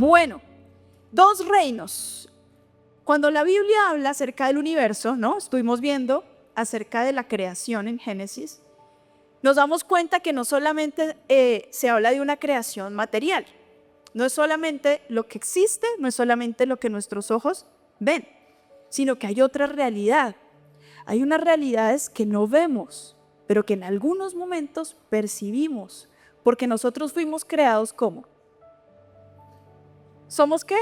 Bueno, dos reinos. Cuando la Biblia habla acerca del universo, ¿no? Estuvimos viendo acerca de la creación en Génesis. Nos damos cuenta que no solamente se habla de una creación material, no es solamente lo que existe, no es solamente lo que nuestros ojos ven, sino que hay otra realidad. Hay unas realidades que no vemos, pero que en algunos momentos percibimos, porque nosotros fuimos creados ¿cómo? ¿Somos qué?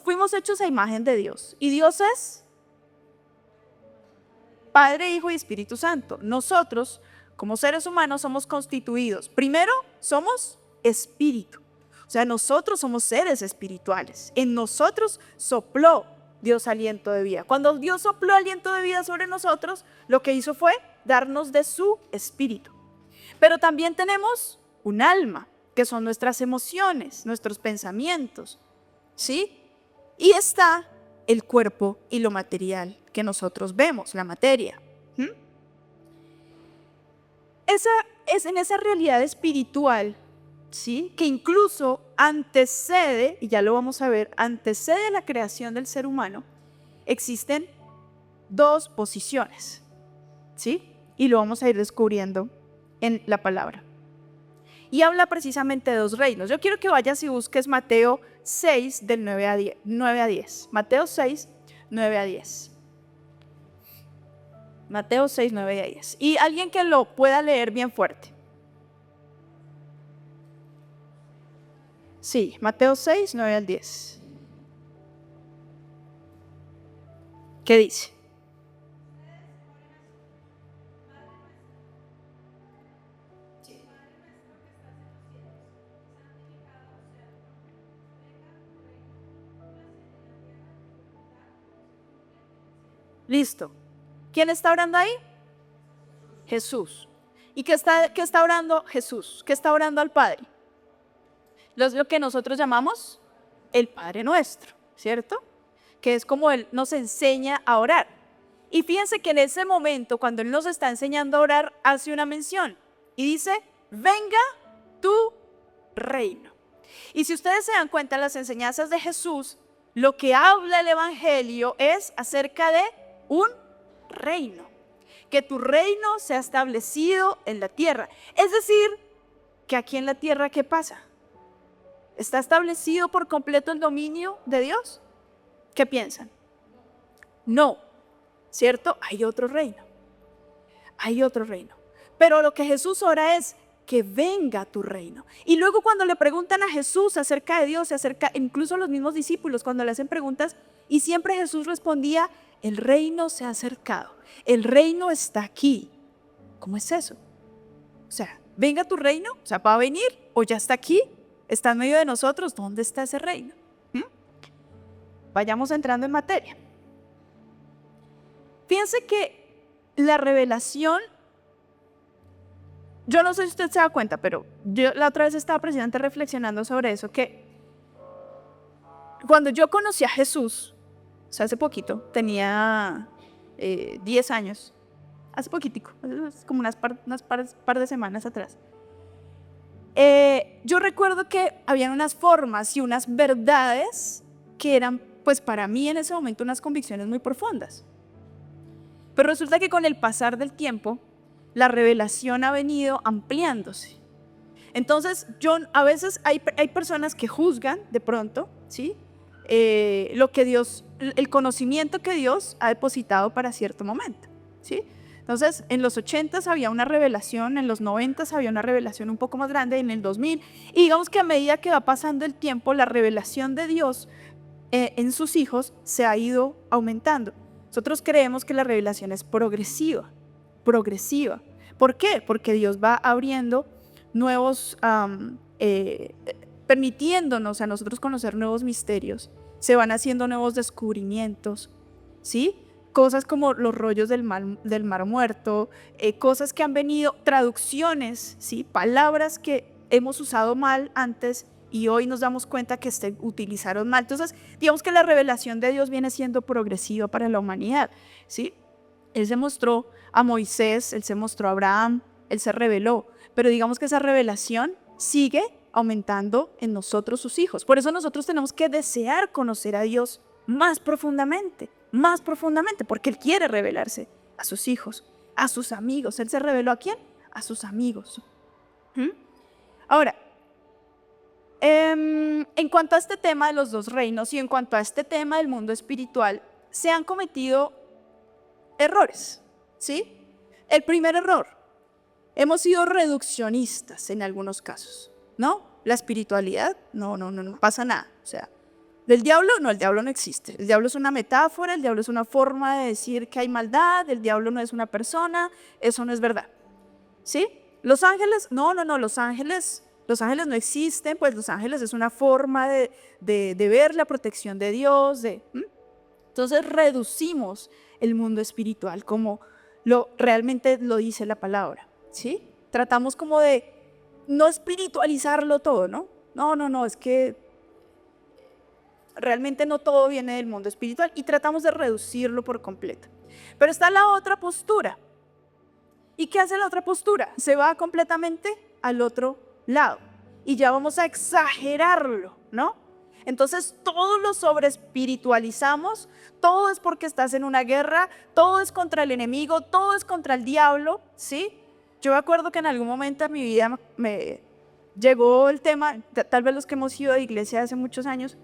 Fuimos hechos a imagen de Dios. Y Dios es Padre, Hijo y Espíritu Santo. Nosotros, como seres humanos, somos constituidos. Primero, somos espíritu. O sea, nosotros somos seres espirituales. En nosotros sopló Dios aliento de vida. Cuando Dios sopló aliento de vida sobre nosotros, lo que hizo fue darnos de su espíritu. Pero también tenemos un alma, que son nuestras emociones, nuestros pensamientos, ¿sí? Y está el cuerpo y lo material que nosotros vemos, la materia. Esa es en esa realidad espiritual, ¿sí? Que incluso antecede, y ya lo vamos a ver, antecede la creación del ser humano. Existen dos posiciones, ¿sí? Y lo vamos a ir descubriendo en la palabra. Y habla precisamente de dos reinos. Yo quiero que vayas y busques Mateo 6, del 9 a 10. Mateo 6, 9 a 10. Mateo 6, 9 a 10. Y alguien que lo pueda leer bien fuerte. Sí, Mateo 6, 9 al 10. ¿Qué dice? Listo. ¿Quién está orando ahí? Jesús. ¿Y qué está orando Jesús? ¿Qué está orando al Padre? Lo que nosotros llamamos el Padre Nuestro, ¿cierto? Que es como Él nos enseña a orar. Y fíjense que en ese momento, cuando Él nos está enseñando a orar, hace una mención y dice, venga tu reino. Y si ustedes se dan cuenta, las enseñanzas de Jesús, lo que habla el Evangelio es acerca de un reino. Que tu reino sea establecido en la tierra. Es decir, que aquí en la tierra, ¿qué pasa? ¿Está establecido por completo el dominio de Dios? ¿Qué piensan? No, ¿cierto? Hay otro reino. Hay otro reino. Pero lo que Jesús ora es que venga tu reino. Y luego cuando le preguntan a Jesús acerca de Dios, incluso los mismos discípulos cuando le hacen preguntas, y siempre Jesús respondía, el reino se ha acercado, el reino está aquí. ¿Cómo es eso? O sea, venga tu reino, o sea, ¿va a venir o ya está aquí? ¿Está en medio de nosotros? ¿Dónde está ese reino? Vayamos entrando en materia. Fíjense que la revelación, yo no sé si usted se da cuenta, pero yo la otra vez estaba precisamente reflexionando sobre eso, que cuando yo conocí a Jesús, o sea, hace poquito, tenía 10 años, hace poquitico, como unas par de semanas atrás. Yo recuerdo que habían unas formas y unas verdades que eran, pues para mí en ese momento, unas convicciones muy profundas. Pero resulta que con el pasar del tiempo, la revelación ha venido ampliándose. Entonces, a veces hay personas que juzgan de pronto, ¿sí? Lo que Dios, el conocimiento que Dios ha depositado para cierto momento, ¿sí? Entonces, en los 80s había una revelación, en los 90s había una revelación un poco más grande, en el 2000, y digamos que a medida que va pasando el tiempo, la revelación de Dios en sus hijos se ha ido aumentando. Nosotros creemos que la revelación es progresiva. ¿Por qué? Porque Dios va abriendo nuevos, permitiéndonos a nosotros conocer nuevos misterios, se van haciendo nuevos descubrimientos, ¿sí? Cosas como los rollos del mar muerto, cosas que han venido, traducciones, ¿sí? Palabras que hemos usado mal antes y hoy nos damos cuenta que se utilizaron mal. Entonces, digamos que la revelación de Dios viene siendo progresiva para la humanidad, ¿sí? Él se mostró a Moisés, Él se mostró a Abraham, Él se reveló, pero digamos que esa revelación sigue aumentando en nosotros sus hijos. Por eso nosotros tenemos que desear conocer a Dios más profundamente, porque Él quiere revelarse a sus hijos, a sus amigos. ¿Él se reveló a quién? A sus amigos. Ahora, en cuanto a este tema de los dos reinos y en cuanto a este tema del mundo espiritual, se han cometido errores, ¿sí? El primer error, hemos sido reduccionistas en algunos casos, ¿no? La espiritualidad, no pasa nada. O sea, del diablo, no, el diablo no existe. El diablo es una metáfora, el diablo es una forma de decir que hay maldad, el diablo no es una persona, eso no es verdad, ¿sí? Los ángeles, no, los ángeles no existen, pues los ángeles es una forma de ver la protección de Dios. Entonces reducimos el mundo espiritual como realmente lo dice la palabra, ¿sí? Tratamos como de no espiritualizarlo todo, ¿no? No, es que realmente no todo viene del mundo espiritual y tratamos de reducirlo por completo. Pero está la otra postura. ¿Y qué hace la otra postura? Se va completamente al otro lado y ya vamos a exagerarlo, ¿no? Entonces todo lo sobreespiritualizamos, todo es porque estás en una guerra, todo es contra el enemigo, todo es contra el diablo, ¿sí? Yo me acuerdo que en algún momento de mi vida me llegó el tema, tal vez los que hemos ido de iglesia hace muchos años,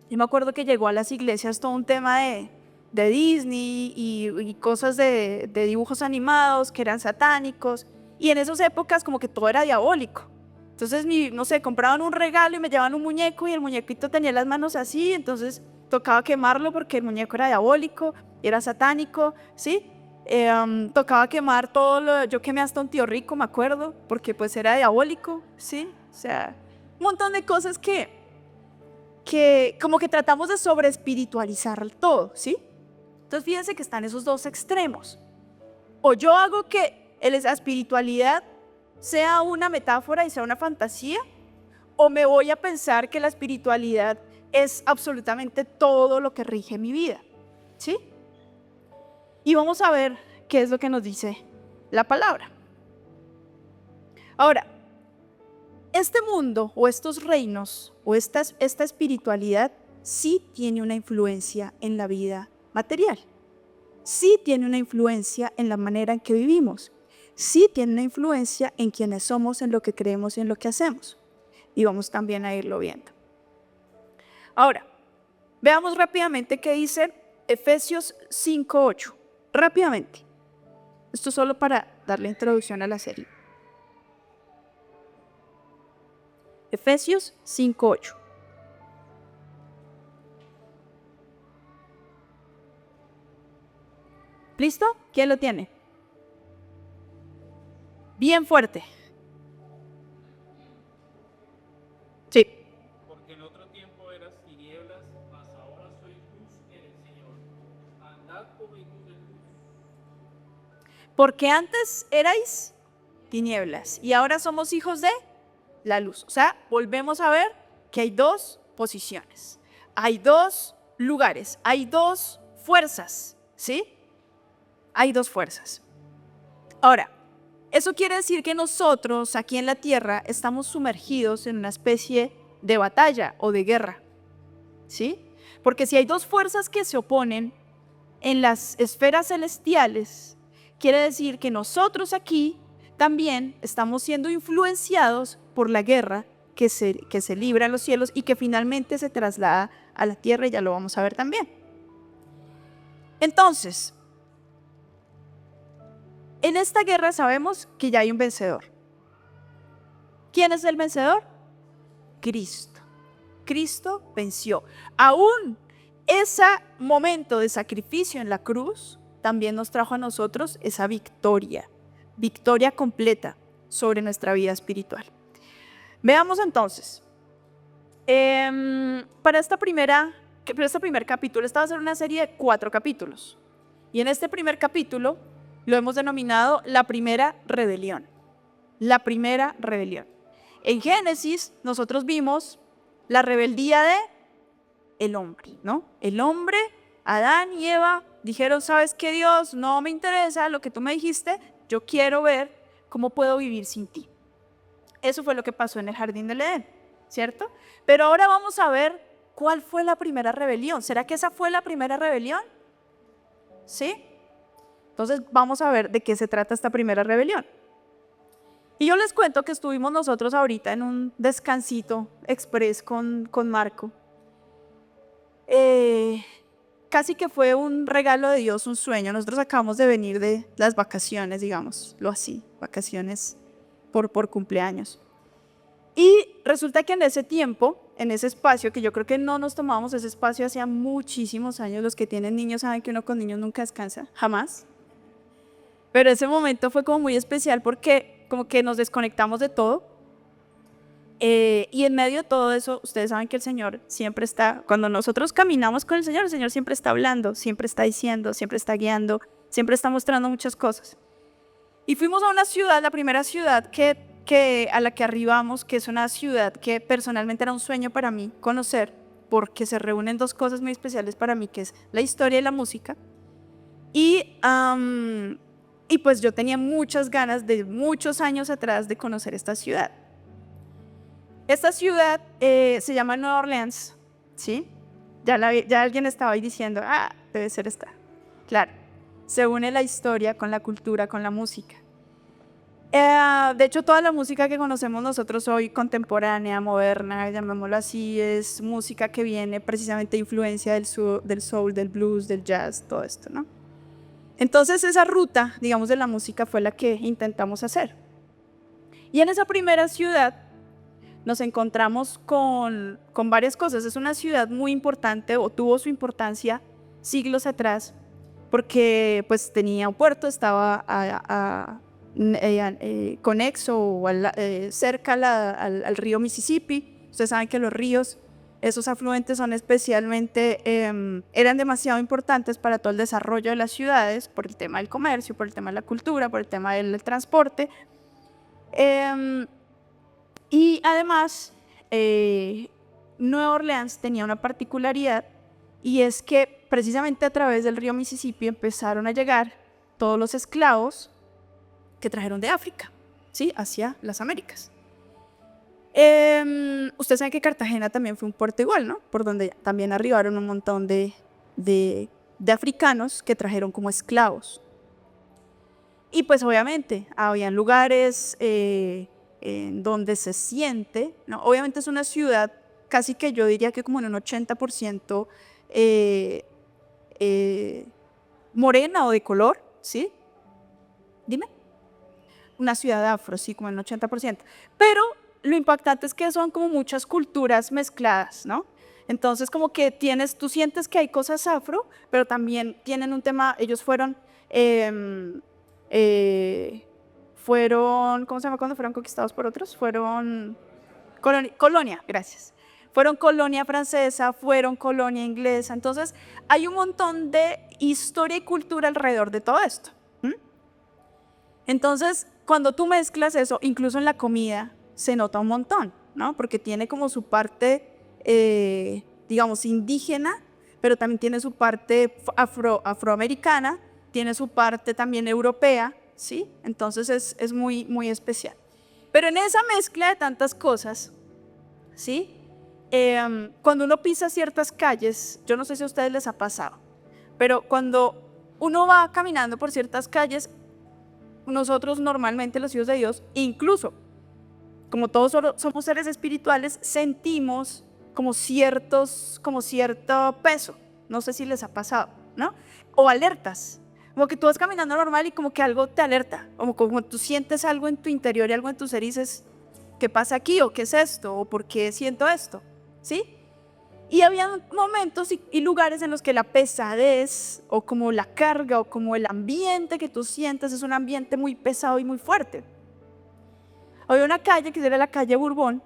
yo me acuerdo que llegó a las iglesias todo un tema de Disney y cosas de dibujos animados que eran satánicos, y en esas épocas como que todo era diabólico. Entonces, no sé, compraban un regalo y me llevaban un muñeco y el muñequito tenía las manos así, entonces tocaba quemarlo porque el muñeco era diabólico, era satánico, ¿sí? Tocaba quemar yo quemé hasta un tío rico, me acuerdo, porque pues era diabólico, ¿sí? O sea, un montón de cosas que como que tratamos de sobreespiritualizar todo, ¿sí? Entonces fíjense que están esos dos extremos. O yo hago que la espiritualidad sea una metáfora y sea una fantasía, o me voy a pensar que la espiritualidad es absolutamente todo lo que rige mi vida, ¿sí? Y vamos a ver qué es lo que nos dice la palabra. Ahora, este mundo o estos reinos o esta espiritualidad sí tiene una influencia en la vida material, sí tiene una influencia en la manera en que vivimos, sí tiene una influencia en quienes somos, en lo que creemos y en lo que hacemos. Y vamos también a irlo viendo. Ahora, veamos rápidamente qué dice Efesios 5:8. Rápidamente. Esto solo para darle introducción a la serie. Efesios 5:8. ¿Listo? ¿Quién lo tiene? Bien fuerte. Sí. Porque en otro tiempo eras tinieblas, mas ahora sois luz en el Señor. Andad como hijos de luz. Porque antes erais tinieblas y ahora somos hijos de la luz. O sea, volvemos a ver que hay dos posiciones, hay dos lugares, hay dos fuerzas, ¿sí? Hay dos fuerzas. Ahora, eso quiere decir que nosotros aquí en la tierra estamos sumergidos en una especie de batalla o de guerra, ¿sí? Porque si hay dos fuerzas que se oponen en las esferas celestiales, quiere decir que nosotros aquí también estamos siendo influenciados por la guerra que se libra en los cielos y que finalmente se traslada a la tierra, y ya lo vamos a ver también. Entonces, en esta guerra sabemos que ya hay un vencedor. ¿Quién es el vencedor? Cristo. Cristo venció. Aún ese momento de sacrificio en la cruz también nos trajo a nosotros esa victoria completa sobre nuestra vida espiritual. Veamos entonces, para este primer capítulo, esta va a ser una serie de 4 capítulos. Y en este primer capítulo lo hemos denominado la primera rebelión. La primera rebelión. En Génesis nosotros vimos la rebeldía de el hombre, ¿no? El hombre, Adán y Eva dijeron, ¿sabes qué, Dios? No me interesa lo que tú me dijiste, yo quiero ver cómo puedo vivir sin ti. Eso fue lo que pasó en el jardín del Edén, ¿cierto? Pero ahora vamos a ver cuál fue la primera rebelión. ¿Será que esa fue la primera rebelión? ¿Sí? Entonces vamos a ver de qué se trata esta primera rebelión. Y yo les cuento que estuvimos nosotros ahorita en un descansito express con Marco. Casi que fue un regalo de Dios, un sueño. Nosotros acabamos de venir de las vacaciones, digámoslo así, vacaciones por cumpleaños. Y resulta que en ese tiempo, en ese espacio, que yo creo que no nos tomamos ese espacio hacía muchísimos años, los que tienen niños saben que uno con niños nunca descansa, jamás. Pero ese momento fue como muy especial porque como que nos desconectamos de todo. Y en medio de todo eso, ustedes saben que el Señor siempre está, cuando nosotros caminamos con el Señor siempre está hablando, siempre está diciendo, siempre está guiando, siempre está mostrando muchas cosas. Y fuimos a una ciudad, la primera ciudad a la que arribamos, que es una ciudad que personalmente era un sueño para mí conocer, porque se reúnen dos cosas muy especiales para mí, que es la historia y la música. Y pues yo tenía muchas ganas de muchos años atrás de conocer esta ciudad. Esta ciudad se llama Nueva Orleans, ¿sí? Ya alguien estaba ahí diciendo, debe ser esta. Claro, se une la historia con la cultura, con la música. De hecho, toda la música que conocemos nosotros hoy, contemporánea, moderna, llamémoslo así, es música que viene precisamente de influencia del soul, del blues, del jazz, todo esto, ¿no? Entonces esa ruta, digamos, de la música fue la que intentamos hacer. Y en esa primera ciudad nos encontramos con varias cosas. Es una ciudad muy importante, o tuvo su importancia siglos atrás, porque pues tenía un puerto, estaba conexo o cerca al río Mississippi. Ustedes saben que los ríos, esos afluentes son especialmente, eran demasiado importantes para todo el desarrollo de las ciudades, por el tema del comercio, por el tema de la cultura, por el tema del transporte. Y además, Nueva Orleans tenía una particularidad, y es que precisamente a través del río Mississippi empezaron a llegar todos los esclavos que trajeron de África, ¿sí? Hacia las Américas. Ustedes saben que Cartagena también fue un puerto igual, ¿no? Por donde también arribaron un montón de africanos que trajeron como esclavos. Y pues obviamente habían lugares en donde se siente, ¿no? Obviamente es una ciudad casi que yo diría que como en un 80% morena o de color, ¿sí? Dime. Una ciudad afro, sí, como en un 80%. Pero lo impactante es que son como muchas culturas mezcladas, ¿no? Entonces como que tú sientes que hay cosas afro, pero también tienen un tema, ellos fueron, ¿cómo se llama cuando fueron conquistados por otros? Fueron colonia, gracias. Fueron colonia francesa, fueron colonia inglesa. Entonces hay un montón de historia y cultura alrededor de todo esto. Entonces, cuando tú mezclas eso, incluso en la comida, se nota un montón, ¿no? Porque tiene como su parte, digamos, indígena, pero también tiene su parte afroamericana, tiene su parte también europea, ¿sí? Entonces es muy, muy especial. Pero en esa mezcla de tantas cosas, ¿sí? Cuando uno pisa ciertas calles, yo no sé si a ustedes les ha pasado, pero cuando uno va caminando por ciertas calles, nosotros normalmente los hijos de Dios, incluso como todos somos seres espirituales, sentimos como cierto peso. No sé si les ha pasado, ¿no? O alertas, como que tú vas caminando normal y como que algo te alerta, como tú sientes algo en tu interior y algo en tu ser y dices, ¿qué pasa aquí? ¿O qué es esto? ¿O por qué siento esto? ¿Sí? Y había momentos y lugares en los que la pesadez o como la carga o como el ambiente que tú sientes es un ambiente muy pesado y muy fuerte. Había una calle que era la calle Bourbon.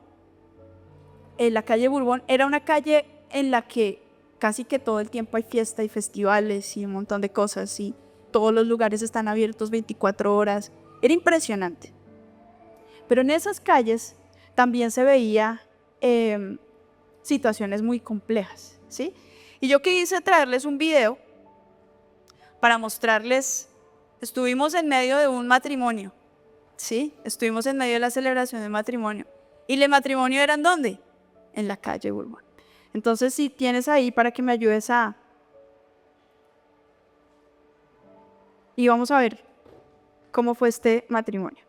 La calle Bourbon era una calle en la que casi que todo el tiempo hay fiesta y festivales y un montón de cosas y todos los lugares están abiertos 24 horas. Era impresionante. Pero en esas calles también se veía situaciones muy complejas, ¿sí? Y yo quise traerles un video para mostrarles, estuvimos en medio de un matrimonio, ¿sí? Estuvimos en medio de la celebración del matrimonio. ¿Y el matrimonio era en dónde? En la calle Bourbon. Entonces, si tienes ahí para que me ayudes a... Y vamos a ver cómo fue este matrimonio.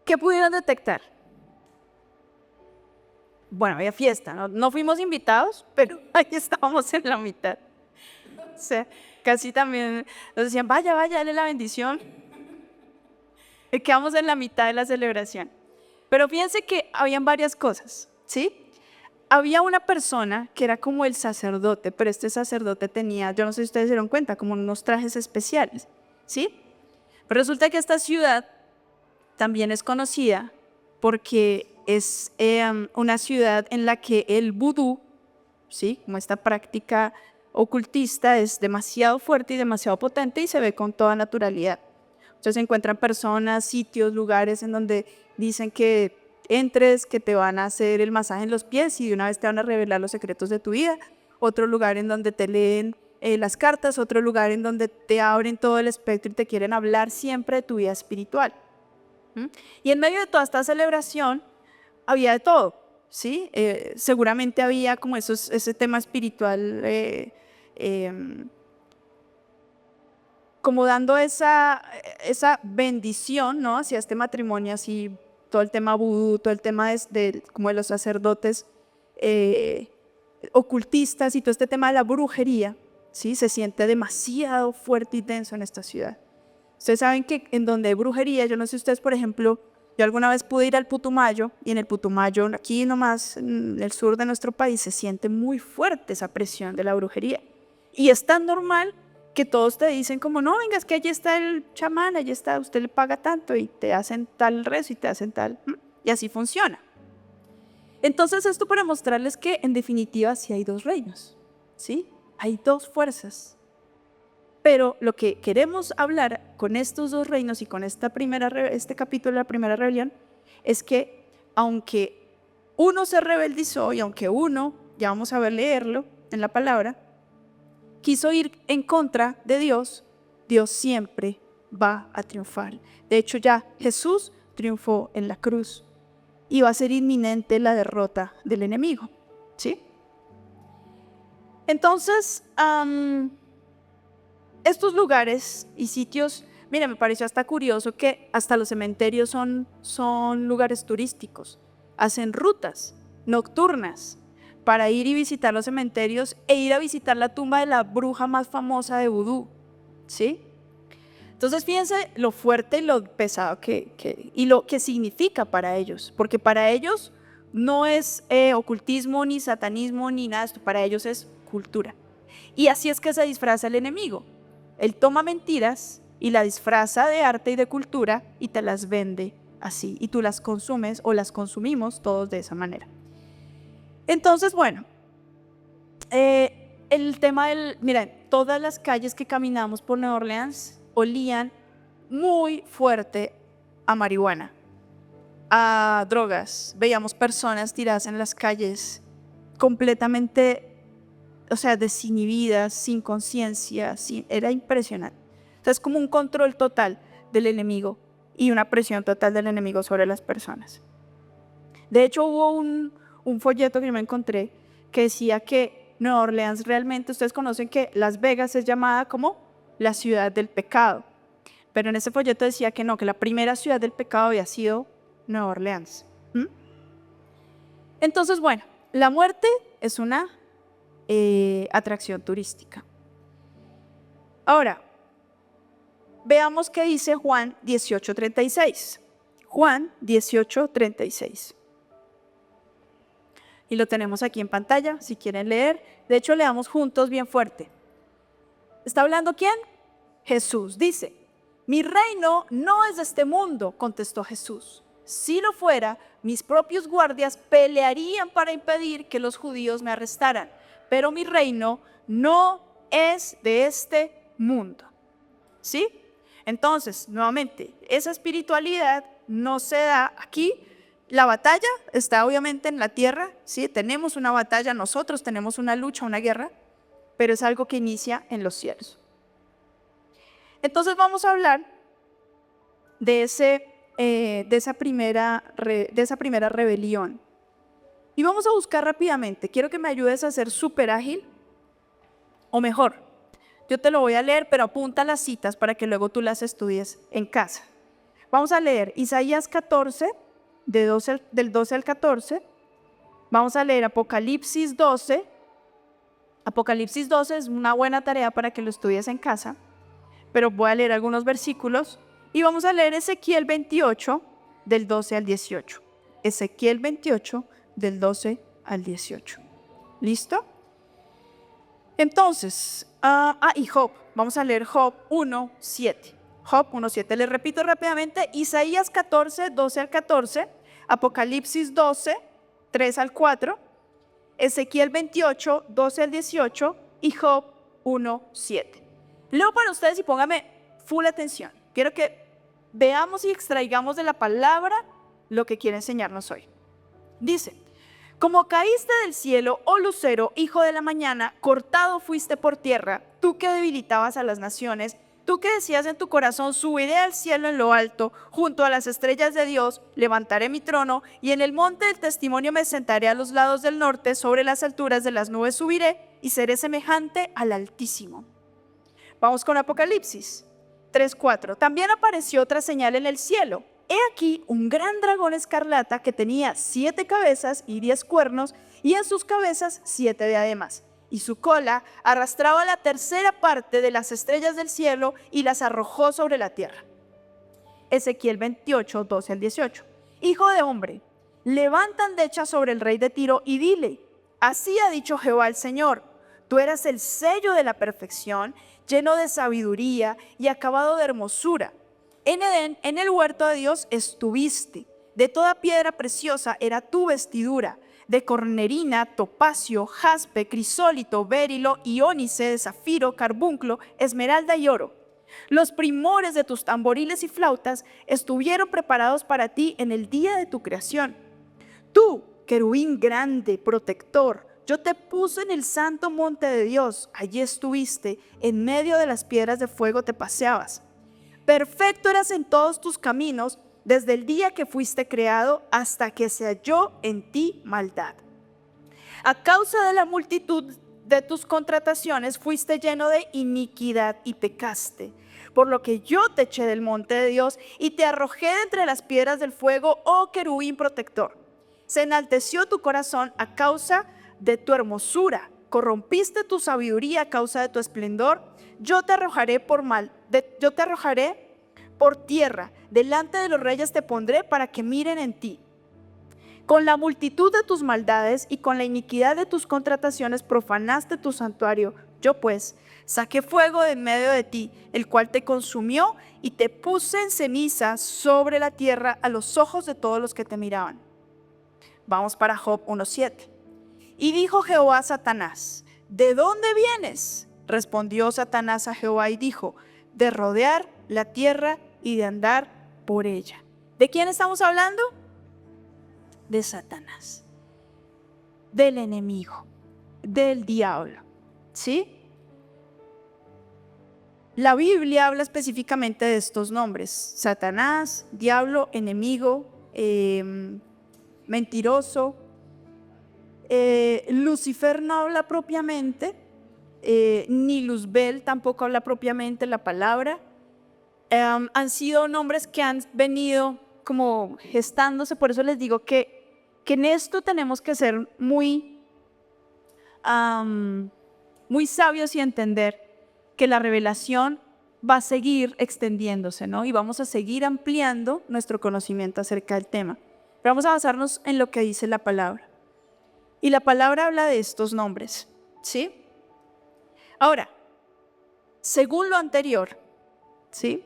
¿Qué pudieron detectar? Bueno, había fiesta, no fuimos invitados, pero ahí estábamos en la mitad. O sea, casi también nos decían, vaya, dale la bendición. Y quedamos en la mitad de la celebración. Pero fíjense que habían varias cosas, ¿sí? Había una persona que era como el sacerdote, pero este sacerdote tenía, yo no sé si ustedes se dieron cuenta, como unos trajes especiales, ¿sí? Pero resulta que esta ciudad también es conocida porque es una ciudad en la que el vudú, ¿sí? Como esta práctica ocultista es demasiado fuerte y demasiado potente y se ve con toda naturalidad. Entonces se encuentran personas, sitios, lugares en donde dicen que entres, que te van a hacer el masaje en los pies y de una vez te van a revelar los secretos de tu vida. Otro lugar en donde te leen las cartas, otro lugar en donde te abren todo el espectro y te quieren hablar siempre de tu vida espiritual. Y en medio de toda esta celebración había de todo, ¿sí? Seguramente había como ese tema espiritual, como dando esa bendición, ¿no? Hacia este matrimonio, así todo el tema vudú, todo el tema como de los sacerdotes ocultistas y todo este tema de la brujería, ¿sí? Se siente demasiado fuerte y denso en esta ciudad. Ustedes saben que en donde hay brujería, yo no sé ustedes, por ejemplo, yo alguna vez pude ir al Putumayo y en el Putumayo, aquí nomás en el sur de nuestro país, se siente muy fuerte esa presión de la brujería. Y es tan normal que todos te dicen como, no, venga, es que allí está el chamán, allí está, usted le paga tanto y te hacen tal rezo y te hacen tal, y así funciona. Entonces esto para mostrarles que en definitiva sí hay dos reinos, ¿sí? Hay dos fuerzas. Pero lo que queremos hablar con estos dos reinos y con este capítulo de la primera rebelión es que aunque uno se rebeldizó y aunque uno, ya vamos a ver leerlo en la palabra, quiso ir en contra de Dios, Dios siempre va a triunfar. De hecho ya Jesús triunfó en la cruz y va a ser inminente la derrota del enemigo, ¿sí? Entonces, estos lugares y sitios, mira, me pareció hasta curioso que hasta los cementerios son lugares turísticos. Hacen rutas nocturnas para ir y visitar los cementerios e ir a visitar la tumba de la bruja más famosa de vudú, ¿sí? Entonces fíjense lo fuerte y lo pesado y lo que significa para ellos, porque para ellos no es ocultismo, ni satanismo, ni nada de esto, para ellos es cultura. Y así es que se disfraza el enemigo. Él toma mentiras y la disfraza de arte y de cultura y te las vende así. Y tú las consumes o las consumimos todos de esa manera. Entonces, bueno, el tema miren, todas las calles que caminamos por Nueva Orleans olían muy fuerte a marihuana, a drogas. Veíamos personas tiradas en las calles completamente, o sea, desinhibidas, sin conciencia, era impresionante. O sea, es como un control total del enemigo y una presión total del enemigo sobre las personas. De hecho, hubo un folleto que yo me encontré que decía que Nueva Orleans realmente, ustedes conocen que Las Vegas es llamada como la ciudad del pecado, pero en ese folleto decía que no, que la primera ciudad del pecado había sido Nueva Orleans. Entonces, bueno, la muerte es una atracción turística. Ahora, veamos qué dice Juan 18:36. Juan 18:36. Y lo tenemos aquí en pantalla, si quieren leer. De hecho, leamos juntos bien fuerte. ¿Está hablando quién? Jesús. Dice, mi reino no es de este mundo, contestó Jesús. Si lo fuera, mis propios guardias pelearían para impedir que los judíos me arrestaran. Pero mi reino no es de este mundo. ¿Sí? Entonces, nuevamente, esa espiritualidad no se da aquí. La batalla está obviamente en la tierra, ¿sí? Tenemos una batalla, nosotros tenemos una lucha, una guerra, pero es algo que inicia en los cielos. Entonces vamos a hablar de esa primera rebelión. Y vamos a buscar rápidamente. Quiero que me ayudes a ser súper ágil, o mejor, yo te lo voy a leer, pero apunta las citas para que luego tú las estudies en casa. Vamos a leer Isaías 14, del 12 al 14. Vamos a leer Apocalipsis 12. Apocalipsis 12 es una buena tarea para que lo estudies en casa, pero voy a leer algunos versículos. Y vamos a leer Ezequiel 28, del 12 al 18. Ezequiel 28, del 12 al 18. ¿Listo? Entonces, y Job. Vamos a leer Job 1:7. Job 1:7. Les repito rápidamente, Isaías 14, 12 al 14, Apocalipsis 12, 3 al 4, Ezequiel 28, 12 al 18 y Job 1:7. Leo para ustedes y póngame full atención. Quiero que veamos y extraigamos de la palabra lo que quiere enseñarnos hoy. Dice, como caíste del cielo, oh lucero, hijo de la mañana, cortado fuiste por tierra, tú que debilitabas a las naciones, tú que decías en tu corazón, subiré al cielo en lo alto, junto a las estrellas de Dios, levantaré mi trono, y en el monte del testimonio me sentaré a los lados del norte, sobre las alturas de las nubes subiré, y seré semejante al Altísimo. Vamos con Apocalipsis 3:4. También apareció otra señal en el cielo. He aquí un gran dragón escarlata que tenía 7 cabezas y 10 cuernos, y en sus cabezas 7 diademas. Y su cola arrastraba la tercera parte de las estrellas del cielo y las arrojó sobre la tierra. Ezequiel 28, 12 al 18. Hijo de hombre, levanta andecha sobre el rey de Tiro y dile, así ha dicho Jehová el Señor, tú eras el sello de la perfección, lleno de sabiduría y acabado de hermosura. En Edén, en el huerto de Dios, estuviste. De toda piedra preciosa era tu vestidura, de cornerina, topacio, jaspe, crisólito, berilo, iónice, zafiro, carbunclo, esmeralda y oro. Los primores de tus tamboriles y flautas estuvieron preparados para ti en el día de tu creación. Tú, querubín grande, protector, yo te puse en el santo monte de Dios, allí estuviste, en medio de las piedras de fuego te paseabas. Perfecto eras en todos tus caminos, desde el día que fuiste creado hasta que se halló en ti maldad. A causa de la multitud de tus contrataciones fuiste lleno de iniquidad y pecaste, por lo que yo te eché del monte de Dios y te arrojé de entre las piedras del fuego, oh querubín protector. Se enalteció tu corazón a causa de tu hermosura, corrompiste tu sabiduría a causa de tu esplendor. Yo te arrojaré por tierra, delante de los reyes te pondré para que miren en ti. Con la multitud de tus maldades y con la iniquidad de tus contrataciones profanaste tu santuario. Yo pues saqué fuego de en medio de ti, el cual te consumió, y te puse en ceniza sobre la tierra a los ojos de todos los que te miraban. Vamos para Job 1:7. Y dijo Jehová a Satanás, ¿de dónde vienes? Respondió Satanás a Jehová y dijo, de rodear la tierra y de andar por ella. ¿De quién estamos hablando? De Satanás, del enemigo, del diablo, ¿sí? La Biblia habla específicamente de estos nombres: Satanás, diablo, enemigo, mentiroso. Lucifer no habla propiamente, ni Luzbel tampoco habla propiamente la palabra. Han sido nombres que han venido como gestándose, por eso les digo que que en esto tenemos que ser muy sabios y entender que la revelación va a seguir extendiéndose, ¿no? Y vamos a seguir ampliando nuestro conocimiento acerca del tema. Pero vamos a basarnos en lo que dice la palabra. Y la palabra habla de estos nombres, ¿sí? Ahora, según lo anterior, ¿sí?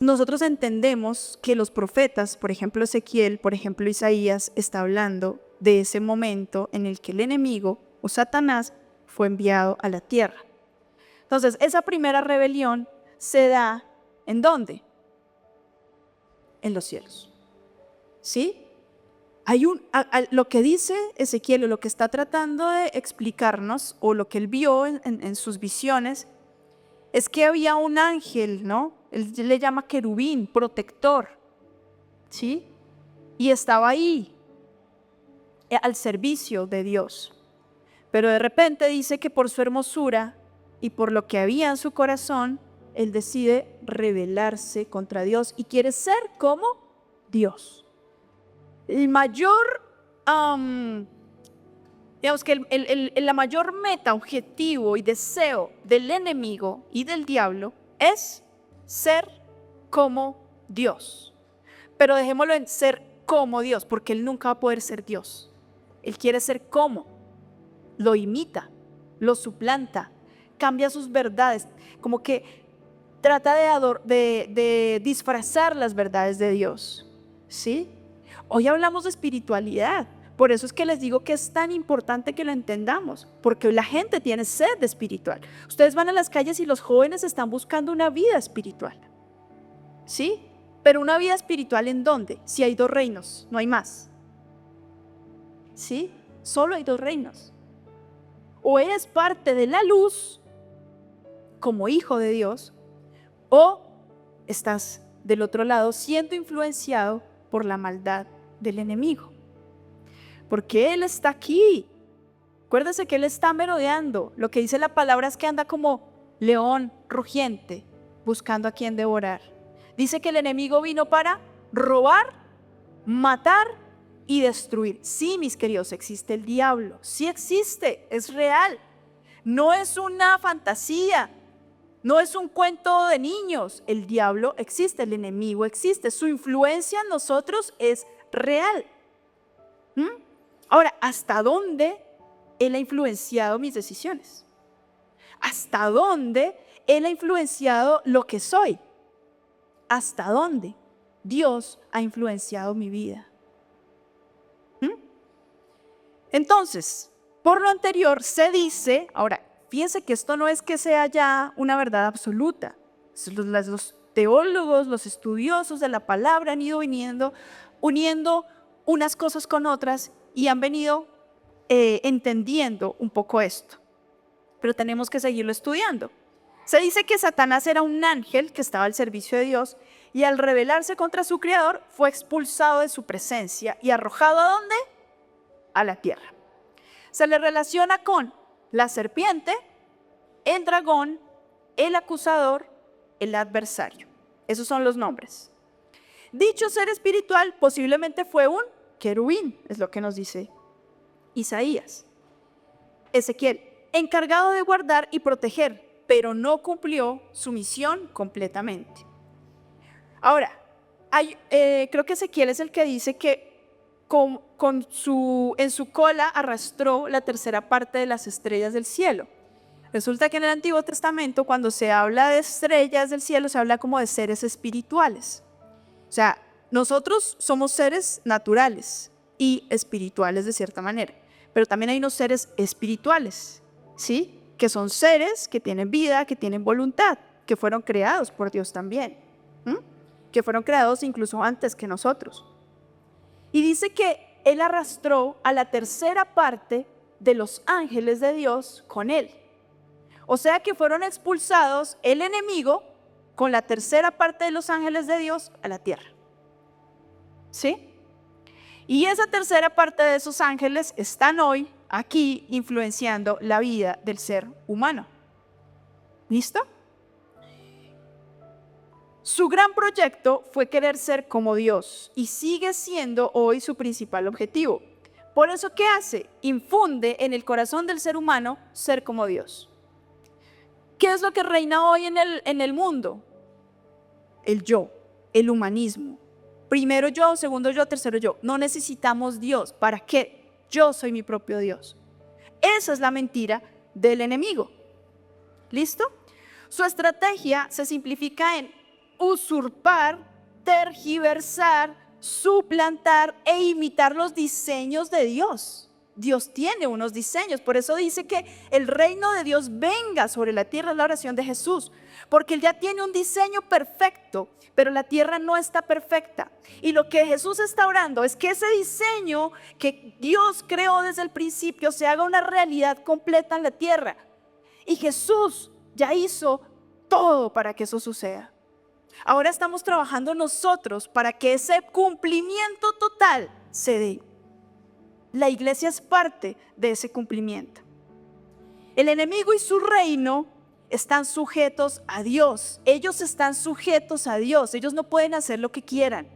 Nosotros entendemos que los profetas, por ejemplo Ezequiel, por ejemplo Isaías, está hablando de ese momento en el que el enemigo o Satanás fue enviado a la tierra. Entonces, esa primera rebelión se da ¿en dónde? En los cielos. ¿Sí? Hay lo que dice Ezequiel, o lo que está tratando de explicarnos, o lo que él vio en sus visiones, es que había un ángel, ¿no? Él le llama querubín, protector, ¿sí? Y estaba ahí, al servicio de Dios. Pero de repente dice que por su hermosura y por lo que había en su corazón, él decide rebelarse contra Dios y quiere ser como Dios. El mayor, digamos que la mayor meta, objetivo y deseo del enemigo y del diablo es ser como Dios. Pero dejémoslo en ser como Dios, porque él nunca va a poder ser Dios. Él quiere ser como, lo imita, lo suplanta, cambia sus verdades, como que trata de disfrazar las verdades de Dios, ¿sí? Hoy hablamos de espiritualidad, por eso es que les digo que es tan importante que lo entendamos, porque la gente tiene sed de espiritual. Ustedes van a las calles y los jóvenes están buscando una vida espiritual, ¿sí? Pero una vida espiritual ¿en dónde? Si hay dos reinos, no hay más, ¿sí? Solo hay dos reinos. O eres parte de la luz como hijo de Dios, o estás del otro lado siendo influenciado por la maldad del enemigo. Porque él está aquí. Acuérdese que él está merodeando. Lo que dice la palabra es que anda como león rugiente, buscando a quien devorar. Dice que el enemigo vino para robar, matar y destruir. Sí, mis queridos, existe el diablo. Sí existe, es real. No es una fantasía. No es un cuento de niños. El diablo existe, el enemigo existe. Su influencia en nosotros es real. Ahora, ¿hasta dónde él ha influenciado mis decisiones? ¿Hasta dónde él ha influenciado lo que soy? ¿Hasta dónde Dios ha influenciado mi vida? Entonces, por lo anterior se dice, ahora, fíjense que esto no es que sea ya una verdad absoluta. Los teólogos, los estudiosos de la palabra han ido uniendo unas cosas con otras y han venido entendiendo un poco esto. Pero tenemos que seguirlo estudiando. Se dice que Satanás era un ángel que estaba al servicio de Dios y al rebelarse contra su creador fue expulsado de su presencia y arrojado ¿a dónde? A la tierra. Se le relaciona con la serpiente, el dragón, el acusador, el adversario. Esos son los nombres. Dicho ser espiritual posiblemente fue un querubín, es lo que nos dice Isaías. Ezequiel, encargado de guardar y proteger, pero no cumplió su misión completamente. Ahora, creo que Ezequiel es el que dice que en su cola arrastró la tercera parte de las estrellas del cielo. Resulta que en el Antiguo Testamento, cuando se habla de estrellas del cielo, se habla como de seres espirituales. O sea, nosotros somos seres naturales y espirituales de cierta manera, pero también hay unos seres espirituales, ¿sí? Que son seres que tienen vida, que tienen voluntad, que fueron creados por Dios también, que fueron creados incluso antes que nosotros. Y dice que él arrastró a la tercera parte de los ángeles de Dios con él. O sea que fueron expulsados el enemigo con la tercera parte de los ángeles de Dios a la tierra. ¿Sí? Y esa tercera parte de esos ángeles están hoy aquí influenciando la vida del ser humano. ¿Listo? Su gran proyecto fue querer ser como Dios y sigue siendo hoy su principal objetivo. Por eso, ¿qué hace? Infunde en el corazón del ser humano ser como Dios. ¿Qué es lo que reina hoy en el mundo? El yo, el humanismo. Primero yo, segundo yo, tercero yo. No necesitamos Dios. ¿Para qué? Yo soy mi propio Dios. Esa es la mentira del enemigo. ¿Listo? Su estrategia se simplifica en usurpar, tergiversar, suplantar e imitar los diseños de Dios. Dios tiene unos diseños, por eso dice que el reino de Dios venga sobre la tierra, es la oración de Jesús, porque Él ya tiene un diseño perfecto, pero la tierra no está perfecta. Y lo que Jesús está orando es que ese diseño que Dios creó desde el principio se haga una realidad completa en la tierra. Y Jesús ya hizo todo para que eso suceda. Ahora estamos trabajando nosotros para que ese cumplimiento total se dé. La iglesia es parte de ese cumplimiento. El enemigo y su reino están sujetos a Dios. Ellos están sujetos a Dios. Ellos no pueden hacer lo que quieran.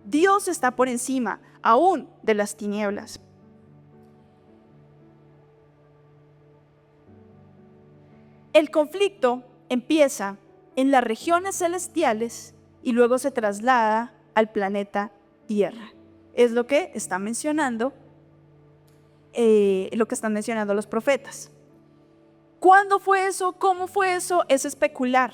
Dios está por encima aún de las tinieblas. El conflicto empieza en las regiones celestiales y luego se traslada al planeta Tierra. Es lo que están mencionando, los profetas. ¿Cuándo fue eso? ¿Cómo fue eso? Es especular.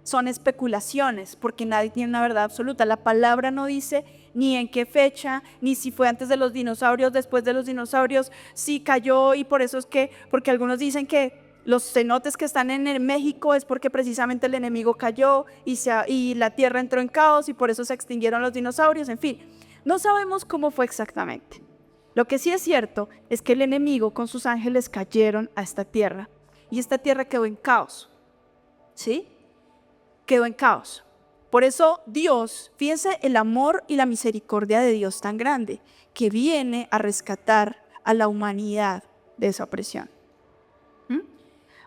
Son especulaciones porque nadie tiene una verdad absoluta. La palabra no dice ni en qué fecha, ni si fue antes de los dinosaurios, después de los dinosaurios, si cayó y por eso es que, porque algunos dicen que los cenotes que están en México es porque precisamente el enemigo cayó y la tierra entró en caos y por eso se extinguieron los dinosaurios, en fin. No sabemos cómo fue exactamente. Lo que sí es cierto es que el enemigo con sus ángeles cayeron a esta tierra y esta tierra quedó en caos. ¿Sí? Quedó en caos. Por eso Dios, fíjense el amor y la misericordia de Dios tan grande, que viene a rescatar a la humanidad de esa opresión.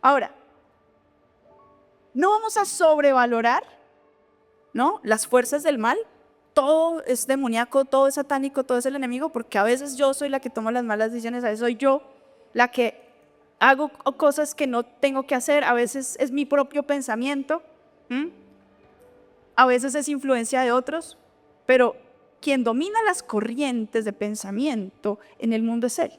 Ahora, no vamos a sobrevalorar, ¿no?, las fuerzas del mal. Todo es demoníaco, todo es satánico, todo es el enemigo, porque a veces yo soy la que toma las malas decisiones, a veces soy yo la que hago cosas que no tengo que hacer, a veces es mi propio pensamiento, a veces es influencia de otros, pero quien domina las corrientes de pensamiento en el mundo es Él,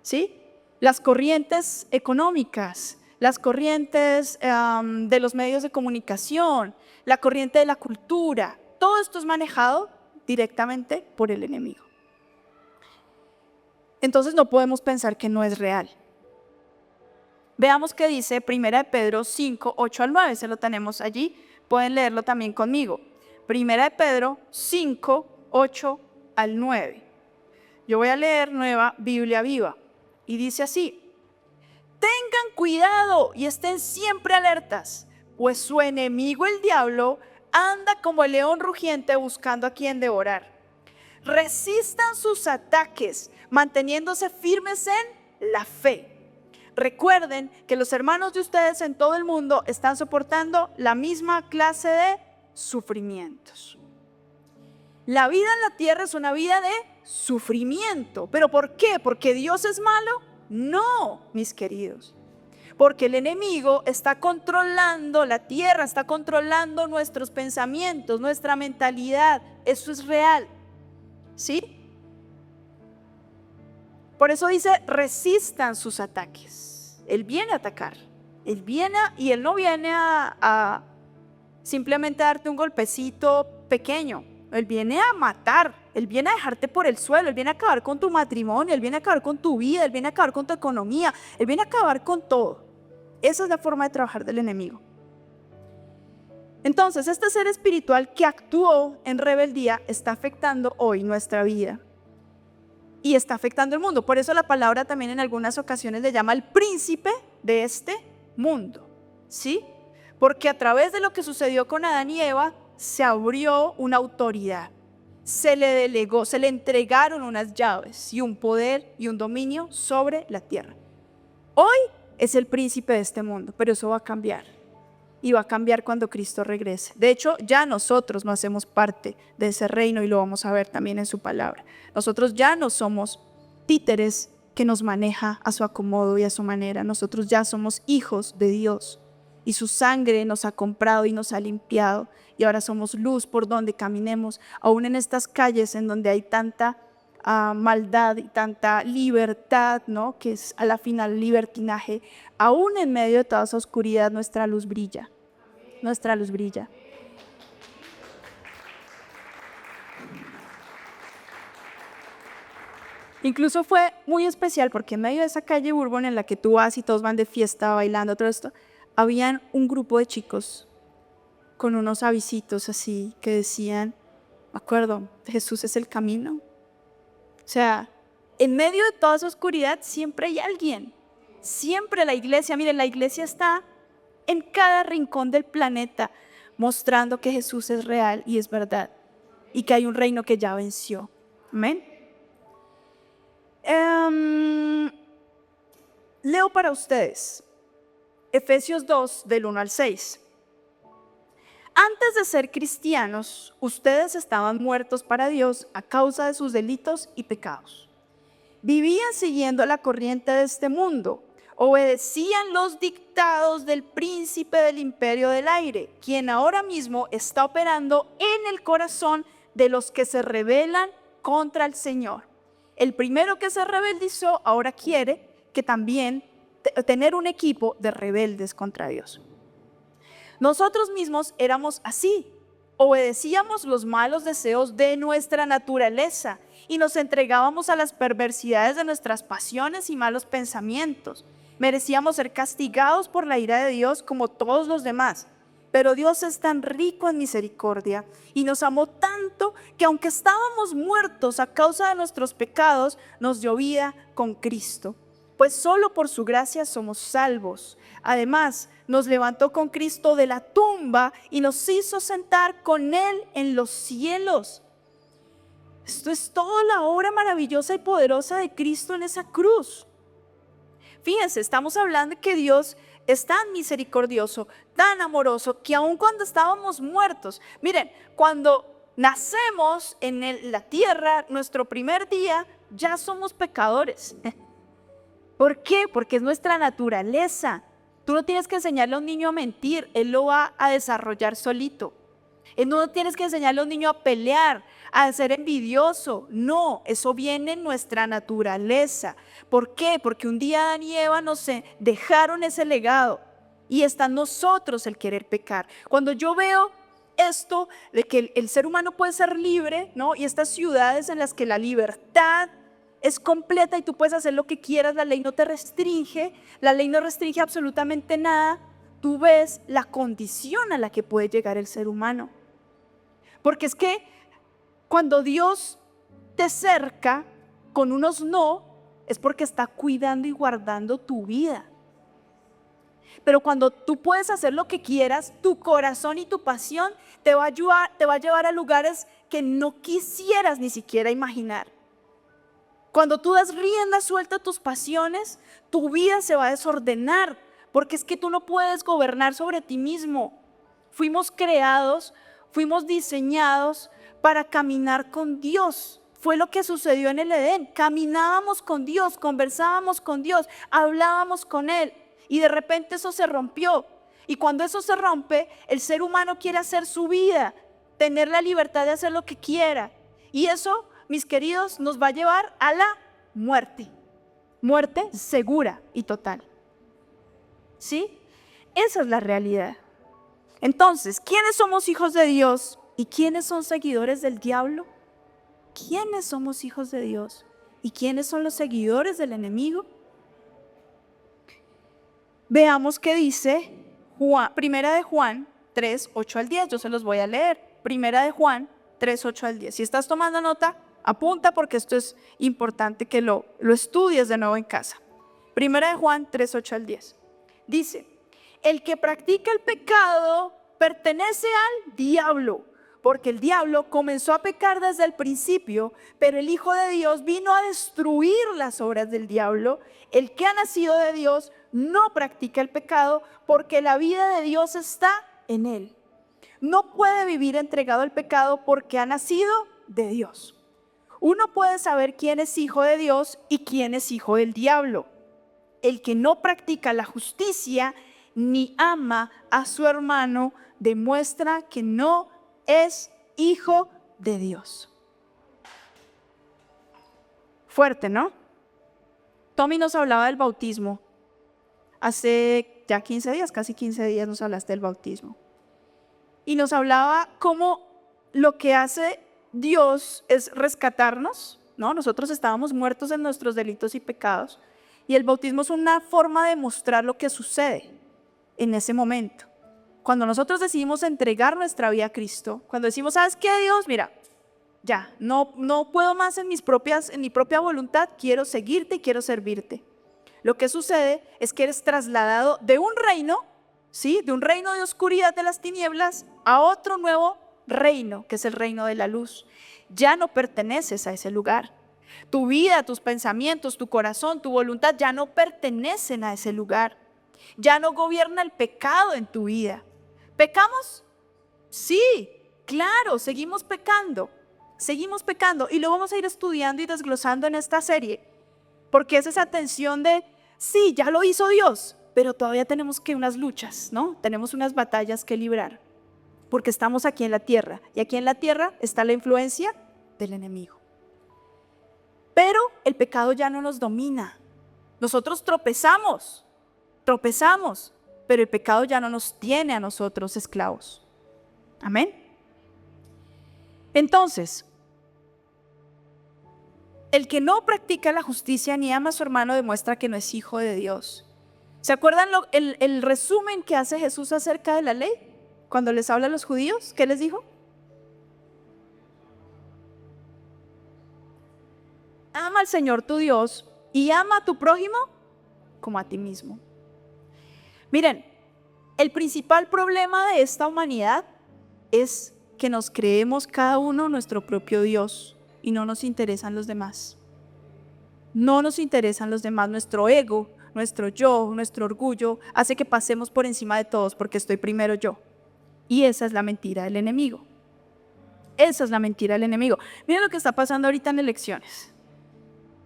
¿sí? Las corrientes económicas, las corrientes de los medios de comunicación, la corriente de la cultura, todo esto es manejado directamente por el enemigo. Entonces no podemos pensar que no es real. Veamos qué dice 1 Pedro 5, 8 al 9, se lo tenemos allí, pueden leerlo también conmigo. 1 Pedro 5, 8 al 9. Yo voy a leer Nueva Biblia Viva y dice así: tengan cuidado y estén siempre alertas, pues su enemigo el diablo anda como el león rugiente buscando a quien devorar. Resistan sus ataques, manteniéndose firmes en la fe. Recuerden que los hermanos de ustedes en todo el mundo están soportando la misma clase de sufrimientos. La vida en la tierra es una vida de sufrimiento. ¿Pero por qué? ¿Porque Dios es malo? No, mis queridos. Porque el enemigo está controlando la tierra, está controlando nuestros pensamientos, nuestra mentalidad. Eso es real, ¿sí? Por eso dice, resistan sus ataques. Él viene a atacar. Él no viene a simplemente darte un golpecito pequeño. Él viene a matar. Él viene a dejarte por el suelo. Él viene a acabar con tu matrimonio. Él viene a acabar con tu vida. Él viene a acabar con tu economía. Él viene a acabar con todo. Esa es la forma de trabajar del enemigo. Entonces, este ser espiritual que actuó en rebeldía está afectando hoy nuestra vida y está afectando el mundo. Por eso la palabra también en algunas ocasiones le llama al príncipe de este mundo, ¿sí? Porque a través de lo que sucedió con Adán y Eva se abrió una autoridad, se le delegó, se le entregaron unas llaves y un poder y un dominio sobre la tierra. Hoy es el príncipe de este mundo, pero eso va a cambiar. y va a cambiar cuando Cristo regrese. De hecho, ya nosotros no hacemos parte de ese reino y lo vamos a ver también en su palabra. Nosotros ya no somos títeres que nos maneja a su acomodo y a su manera. Nosotros ya somos hijos de Dios y su sangre nos ha comprado y nos ha limpiado y ahora somos luz por donde caminemos, aún en estas calles en donde hay tanta maldad y tanta libertad, ¿no? Que es a la final libertinaje. Aún en medio de toda esa oscuridad nuestra luz brilla, nuestra luz brilla. Incluso fue muy especial porque en medio de esa calle Bourbon en la que tú vas y todos van de fiesta bailando, todo esto, habían un grupo de chicos con unos avisitos así que decían, me acuerdo, Jesús es el camino. O sea, en medio de toda esa oscuridad siempre hay alguien. Siempre la iglesia, miren, la iglesia está en cada rincón del planeta mostrando que Jesús es real y es verdad y que hay un reino que ya venció. Amén. Leo para ustedes Efesios 2 del 1 al 6. Antes de ser cristianos, ustedes estaban muertos para Dios a causa de sus delitos y pecados. Vivían siguiendo la corriente de este mundo, obedecían los dictados del príncipe del imperio del aire, quien ahora mismo está operando en el corazón de los que se rebelan contra el Señor. El primero que se rebeldizó ahora quiere que también tener un equipo de rebeldes contra Dios. Nosotros mismos éramos así, obedecíamos los malos deseos de nuestra naturaleza y nos entregábamos a las perversidades de nuestras pasiones y malos pensamientos. Merecíamos ser castigados por la ira de Dios como todos los demás, pero Dios es tan rico en misericordia y nos amó tanto que aunque estábamos muertos a causa de nuestros pecados, nos dio vida con Cristo. Pues solo por su gracia somos salvos. Además, nos levantó con Cristo de la tumba y nos hizo sentar con Él en los cielos. Esto es toda la obra maravillosa y poderosa de Cristo en esa cruz. Fíjense, estamos hablando de que Dios es tan misericordioso, tan amoroso, que aun cuando estábamos muertos, miren, cuando nacemos en la tierra, nuestro primer día, ya somos pecadores. ¿Por qué? Porque es nuestra naturaleza. Tú no tienes que enseñarle a un niño a mentir, él lo va a desarrollar solito. No tienes que enseñarle a un niño a pelear, a ser envidioso. No, eso viene en nuestra naturaleza. ¿Por qué? Porque un día Adán y Eva nos dejaron ese legado y está en nosotros el querer pecar. Cuando yo veo esto de que el ser humano puede ser libre, ¿no? Y estas ciudades en las que la libertad es completa y tú puedes hacer lo que quieras, la ley no te restringe, la ley no restringe absolutamente nada. Tú ves la condición a la que puede llegar el ser humano. Porque es que cuando Dios te cerca con unos no, es porque está cuidando y guardando tu vida. Pero cuando tú puedes hacer lo que quieras, tu corazón y tu pasión te va a llevar a lugares que no quisieras ni siquiera imaginar. Cuando tú das rienda suelta a tus pasiones, tu vida se va a desordenar, porque es que tú no puedes gobernar sobre ti mismo. Fuimos creados, fuimos diseñados para caminar con Dios. Fue lo que sucedió en el Edén. Caminábamos con Dios, conversábamos con Dios, hablábamos con Él y de repente eso se rompió. Y cuando eso se rompe, el ser humano quiere hacer su vida, tener la libertad de hacer lo que quiera. Y eso, mis queridos, nos va a llevar a la muerte. Muerte segura y total. ¿Sí? Esa es la realidad. Entonces, ¿quiénes somos hijos de Dios y quiénes son seguidores del diablo? ¿Quiénes somos hijos de Dios y quiénes son los seguidores del enemigo? Veamos qué dice Primera de Juan 3, 8 al 10. Yo se los voy a leer. Primera de Juan 3, 8 al 10. Si estás tomando nota, apunta porque esto es importante que lo estudies de nuevo en casa. Primera de Juan 3, 8 al 10. Dice, el que practica el pecado pertenece al diablo, porque el diablo comenzó a pecar desde el principio, pero el Hijo de Dios vino a destruir las obras del diablo. El que ha nacido de Dios no practica el pecado, porque la vida de Dios está en él. No puede vivir entregado al pecado porque ha nacido de Dios. Uno puede saber quién es hijo de Dios y quién es hijo del diablo. El que no practica la justicia ni ama a su hermano demuestra que no es hijo de Dios. Fuerte, ¿no? Tommy nos hablaba del bautismo. Hace ya 15 días, casi 15 días nos hablaste del bautismo. Y nos hablaba cómo lo que hace Dios es rescatarnos, ¿no? Nosotros estábamos muertos en nuestros delitos y pecados. Y el bautismo es una forma de mostrar lo que sucede en ese momento. Cuando nosotros decidimos entregar nuestra vida a Cristo, cuando decimos, ¿sabes qué, Dios? Mira, ya, no puedo más en mi propia voluntad, quiero seguirte y quiero servirte. Lo que sucede es que eres trasladado de un reino, ¿sí? De un reino de oscuridad de las tinieblas a otro nuevo reino, que es el reino de la luz. Ya no perteneces a ese lugar. Tu vida, tus pensamientos, tu corazón, tu voluntad ya no pertenecen a ese lugar. Ya no gobierna el pecado en tu vida. ¿Pecamos? Sí, claro, seguimos pecando y lo vamos a ir estudiando y desglosando en esta serie, porque es esa tensión de, sí, ya lo hizo Dios, pero todavía tenemos unas luchas, ¿no? Tenemos unas batallas que librar, porque estamos aquí en la tierra, y aquí en la tierra está la influencia del enemigo. Pero el pecado ya no nos domina. Nosotros tropezamos, pero el pecado ya no nos tiene a nosotros esclavos. Amén. Entonces, el que no practica la justicia ni ama a su hermano demuestra que no es hijo de Dios. ¿Se acuerdan el resumen que hace Jesús acerca de la ley? Cuando les habla a los judíos, ¿qué les dijo? Ama al Señor tu Dios y ama a tu prójimo como a ti mismo. Miren, el principal problema de esta humanidad es que nos creemos cada uno nuestro propio Dios y no nos interesan los demás. No nos interesan los demás. Nuestro ego, nuestro yo, nuestro orgullo hace que pasemos por encima de todos porque estoy primero yo. Y esa es la mentira del enemigo. Esa es la mentira del enemigo. Miren lo que está pasando ahorita en elecciones.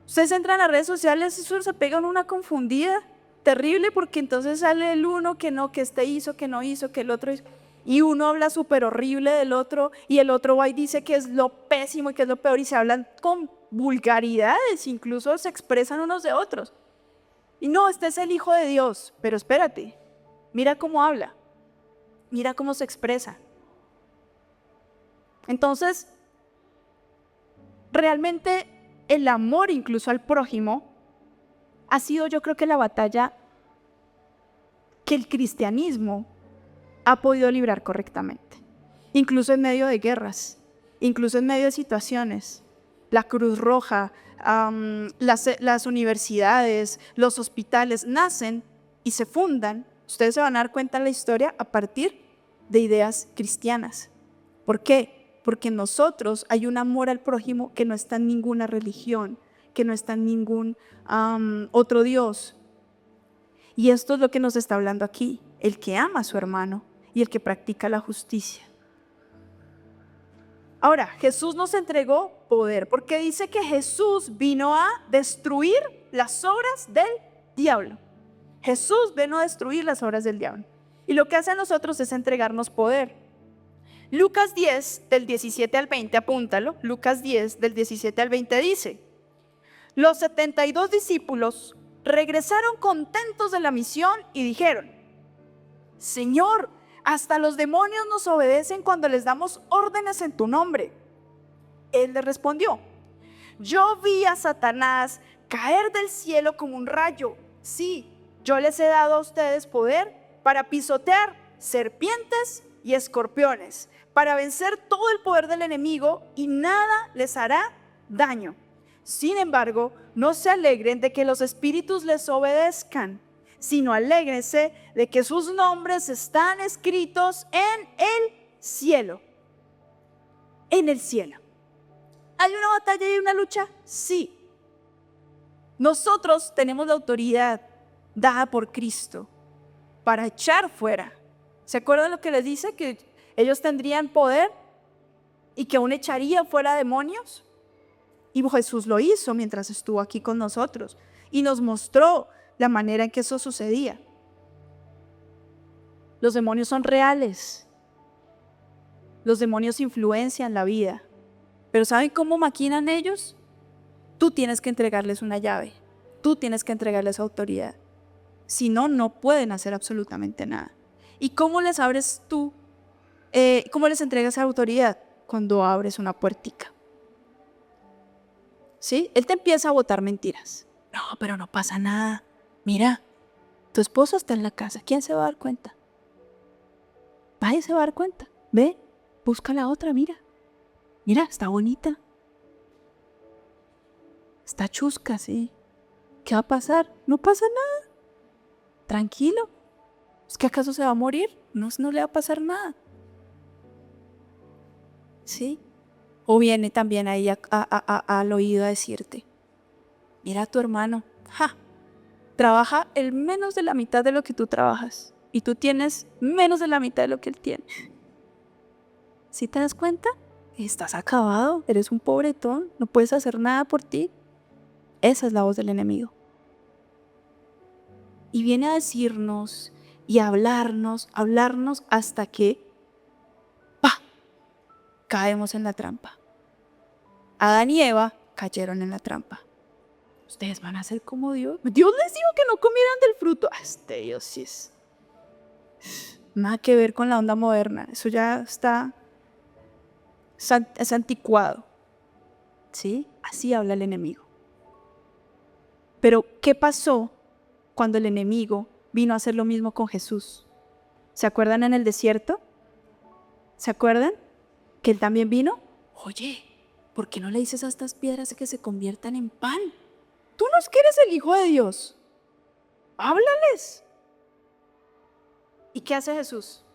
Ustedes entran a las redes sociales y se pegan una confundida terrible, porque entonces sale el uno que no, que este hizo, que no hizo, que el otro hizo. Y uno habla súper horrible del otro y el otro va y dice que es lo pésimo y que es lo peor y se hablan con vulgaridades, incluso se expresan unos de otros. Y no, este es el Hijo de Dios, pero espérate, mira cómo habla, mira cómo se expresa. Entonces, realmente el amor incluso al prójimo ha sido, yo creo que la batalla que el cristianismo ha podido librar correctamente, incluso en medio de guerras, incluso en medio de situaciones. La Cruz Roja, las universidades, los hospitales nacen y se fundan, ustedes se van a dar cuenta en la historia, a partir de ideas cristianas. ¿Por qué? Porque en nosotros hay un amor al prójimo que no está en ninguna religión, que no está en ningún otro Dios. Y esto es lo que nos está hablando aquí, el que ama a su hermano y el que practica la justicia. Ahora, Jesús nos entregó poder, porque dice que Jesús vino a destruir las obras del diablo. Jesús vino a destruir las obras del diablo. Y lo que hace a nosotros es entregarnos poder. Lucas 10, del 17 al 20, apúntalo. Lucas 10, del 17 al 20 dice: los 72 discípulos regresaron contentos de la misión y dijeron: Señor, hasta los demonios nos obedecen cuando les damos órdenes en tu nombre. Él le respondió: yo vi a Satanás caer del cielo como un rayo. Sí, yo les he dado a ustedes poder para pisotear serpientes y escorpiones, para vencer todo el poder del enemigo y nada les hará daño. Sin embargo, no se alegren de que los espíritus les obedezcan, sino alégrense de que sus nombres están escritos en el cielo. en el cielo. ¿Hay una batalla y una lucha? Sí. Nosotros tenemos la autoridad dada por Cristo para echar fuera. ¿Se acuerdan lo que les dice? Que ellos tendrían poder y que aún echarían fuera demonios. Y Jesús lo hizo mientras estuvo aquí con nosotros y nos mostró la manera en que eso sucedía. Los demonios son reales. Los demonios influencian la vida. Pero ¿saben cómo maquinan ellos? Tú tienes que entregarles una llave. Tú tienes que entregarles autoridad. Si no, no pueden hacer absolutamente nada. ¿Y cómo les abres tú? ¿Cómo les entregas esa autoridad? Cuando abres una puertica. ¿Sí? Él te empieza a botar mentiras. No, pero no pasa nada. Mira, tu esposo está en la casa. ¿Quién se va a dar cuenta? Nadie se va a dar cuenta. Ve, busca la otra, mira. Mira, está bonita. Está chusca, sí. ¿Qué va a pasar? No pasa nada. Tranquilo. ¿Es que acaso se va a morir? No le va a pasar nada. ¿Sí? O viene también ahí al oído a decirte, mira a tu hermano, trabaja el menos de la mitad de lo que tú trabajas y tú tienes menos de la mitad de lo que él tiene. ¿Sí te das cuenta? Estás acabado, eres un pobretón, no puedes hacer nada por ti. Esa es la voz del enemigo. Y viene a decirnos y a hablarnos hasta que caemos en la trampa. Adán y Eva cayeron en la trampa. Ustedes van a ser como Dios. Dios les dijo que no comieran del fruto. Este Dios sí es nada que ver con la onda moderna. Eso ya es anticuado. ¿Sí? Así habla el enemigo. Pero ¿qué pasó cuando el enemigo vino a hacer lo mismo con Jesús? ¿Se acuerdan en el desierto? ¿Se acuerdan? Que él también vino. Oye, ¿por qué no le dices a estas piedras que se conviertan en pan? Tú no es que eres el Hijo de Dios. Háblales. ¿Y qué hace Jesús?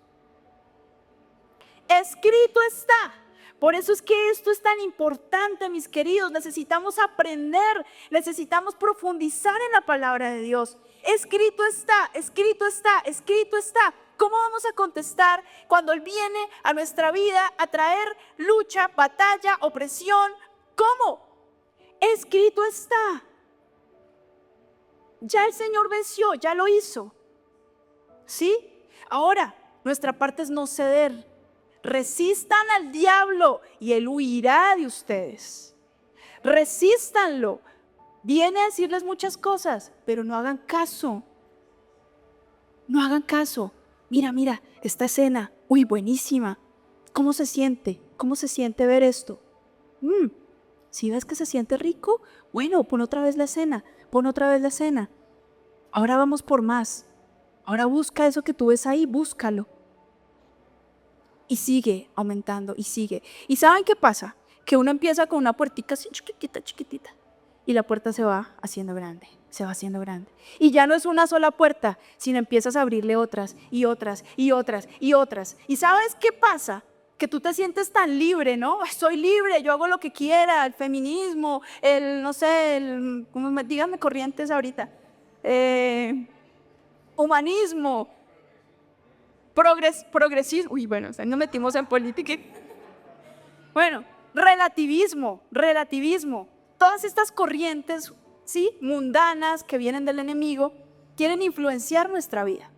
Escrito está. Por eso es que esto es tan importante, mis queridos. Necesitamos aprender, necesitamos profundizar en la palabra de Dios. Escrito está, escrito está, escrito está. ¿Cómo vamos a contestar cuando Él viene a nuestra vida a traer lucha, batalla, opresión? ¿Cómo? Escrito está. Ya el Señor venció, ya lo hizo. ¿Sí? Ahora, nuestra parte es no ceder. Resistan al diablo y él huirá de ustedes. Resístanlo. Viene a decirles muchas cosas, pero no hagan caso. No hagan caso. Mira, esta escena, uy, buenísima. ¿Cómo se siente? ¿Cómo se siente ver esto? Si ves que se siente rico, bueno, pon otra vez la escena, pon otra vez la escena. Ahora vamos por más. Ahora busca eso que tú ves ahí, búscalo. Y sigue aumentando y sigue. ¿Y saben qué pasa? Que uno empieza con una puertica así chiquitita. Y la puerta se va haciendo grande, se va haciendo grande. Y ya no es una sola puerta, sino empiezas a abrirle otras y otras y otras y otras. ¿Y sabes qué pasa? Que tú te sientes tan libre, ¿no? Soy libre, yo hago lo que quiera, el feminismo, díganme corrientes ahorita. Humanismo, progresismo, nos metimos en política. Bueno, relativismo, todas estas corrientes, ¿sí?, mundanas que vienen del enemigo, quieren influenciar nuestra vida.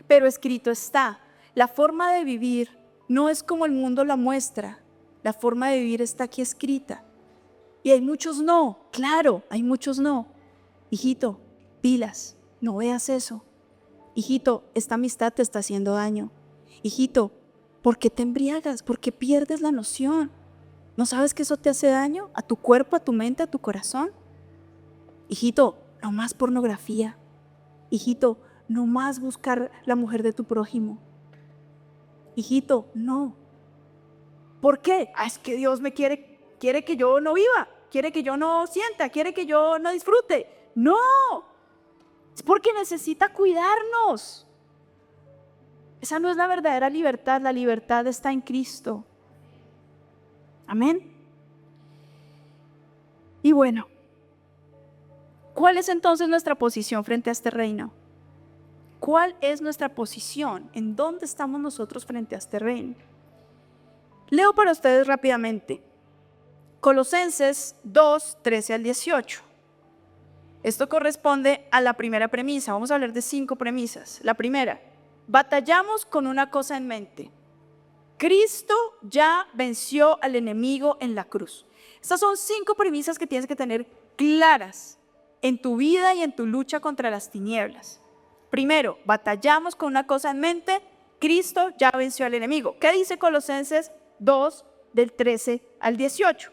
Pero escrito está, la forma de vivir no es como el mundo la muestra, la forma de vivir está aquí escrita. Y hay muchos no, claro, hay muchos no. Hijito, pilas, no veas eso. Hijito, esta amistad te está haciendo daño. Hijito, ¿por qué te embriagas? ¿Por qué pierdes la noción? ¿No sabes que eso te hace daño a tu cuerpo, a tu mente, a tu corazón? Hijito, no más pornografía. Hijito, no más buscar la mujer de tu prójimo. Hijito, no. ¿Por qué? Es que Dios me quiere que yo no viva, quiere que yo no sienta, quiere que yo no disfrute. No, es porque necesita cuidarnos. Esa no es la verdadera libertad, la libertad está en Cristo. Amén. Y bueno, ¿cuál es entonces nuestra posición frente a este reino? ¿Cuál es nuestra posición? ¿En dónde estamos nosotros frente a este reino? Leo para ustedes rápidamente. Colosenses 2, 13 al 18. Esto corresponde a la primera premisa. Vamos a hablar de 5 premisas. La primera, batallamos con una cosa en mente. Cristo ya venció al enemigo en la cruz. Estas son 5 premisas que tienes que tener claras en tu vida y en tu lucha contra las tinieblas. Primero, batallamos con una cosa en mente. Cristo ya venció al enemigo. ¿Qué dice Colosenses 2, del 13 al 18?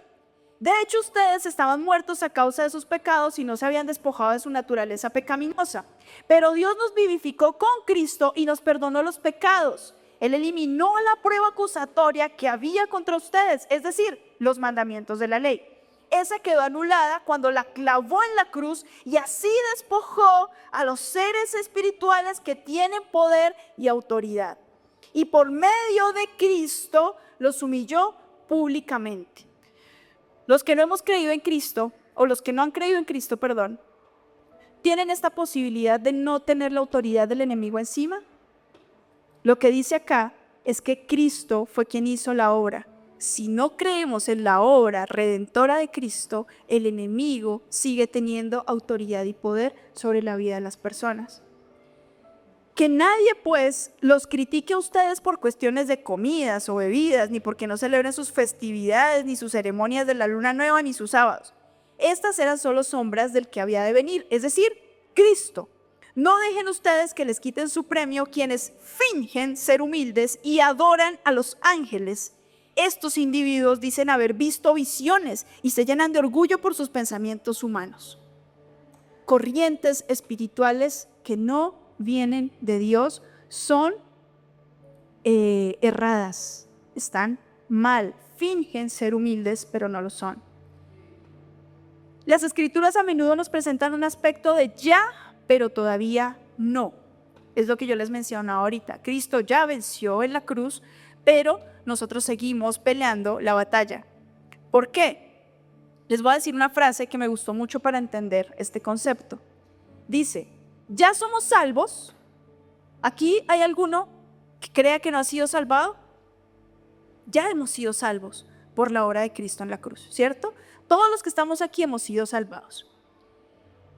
De hecho, ustedes estaban muertos a causa de sus pecados y no se habían despojado de su naturaleza pecaminosa. Pero Dios nos vivificó con Cristo y nos perdonó los pecados. Él eliminó la prueba acusatoria que había contra ustedes, es decir, los mandamientos de la ley. Esa quedó anulada cuando la clavó en la cruz y así despojó a los seres espirituales que tienen poder y autoridad. Y por medio de Cristo los humilló públicamente. Los que no hemos creído en Cristo, o los que no han creído en Cristo, perdón, tienen esta posibilidad de no tener la autoridad del enemigo encima. Lo que dice acá es que Cristo fue quien hizo la obra. Si no creemos en la obra redentora de Cristo, el enemigo sigue teniendo autoridad y poder sobre la vida de las personas. Que nadie pues los critique a ustedes por cuestiones de comidas o bebidas, ni porque no celebren sus festividades, ni sus ceremonias de la luna nueva, ni sus sábados. Estas eran solo sombras del que había de venir, es decir, Cristo. No dejen ustedes que les quiten su premio quienes fingen ser humildes y adoran a los ángeles. Estos individuos dicen haber visto visiones y se llenan de orgullo por sus pensamientos humanos. Corrientes espirituales que no vienen de Dios son erradas, están mal, fingen ser humildes, pero no lo son. Las escrituras a menudo nos presentan un aspecto de ya, pero todavía no. Es lo que yo les mencionaba ahorita. Cristo ya venció en la cruz, pero nosotros seguimos peleando la batalla. ¿Por qué? Les voy a decir una frase que me gustó mucho para entender este concepto. Dice, ¿ya somos salvos? ¿Aquí hay alguno que crea que no ha sido salvado? Ya hemos sido salvos por la obra de Cristo en la cruz, ¿cierto? Todos los que estamos aquí hemos sido salvados.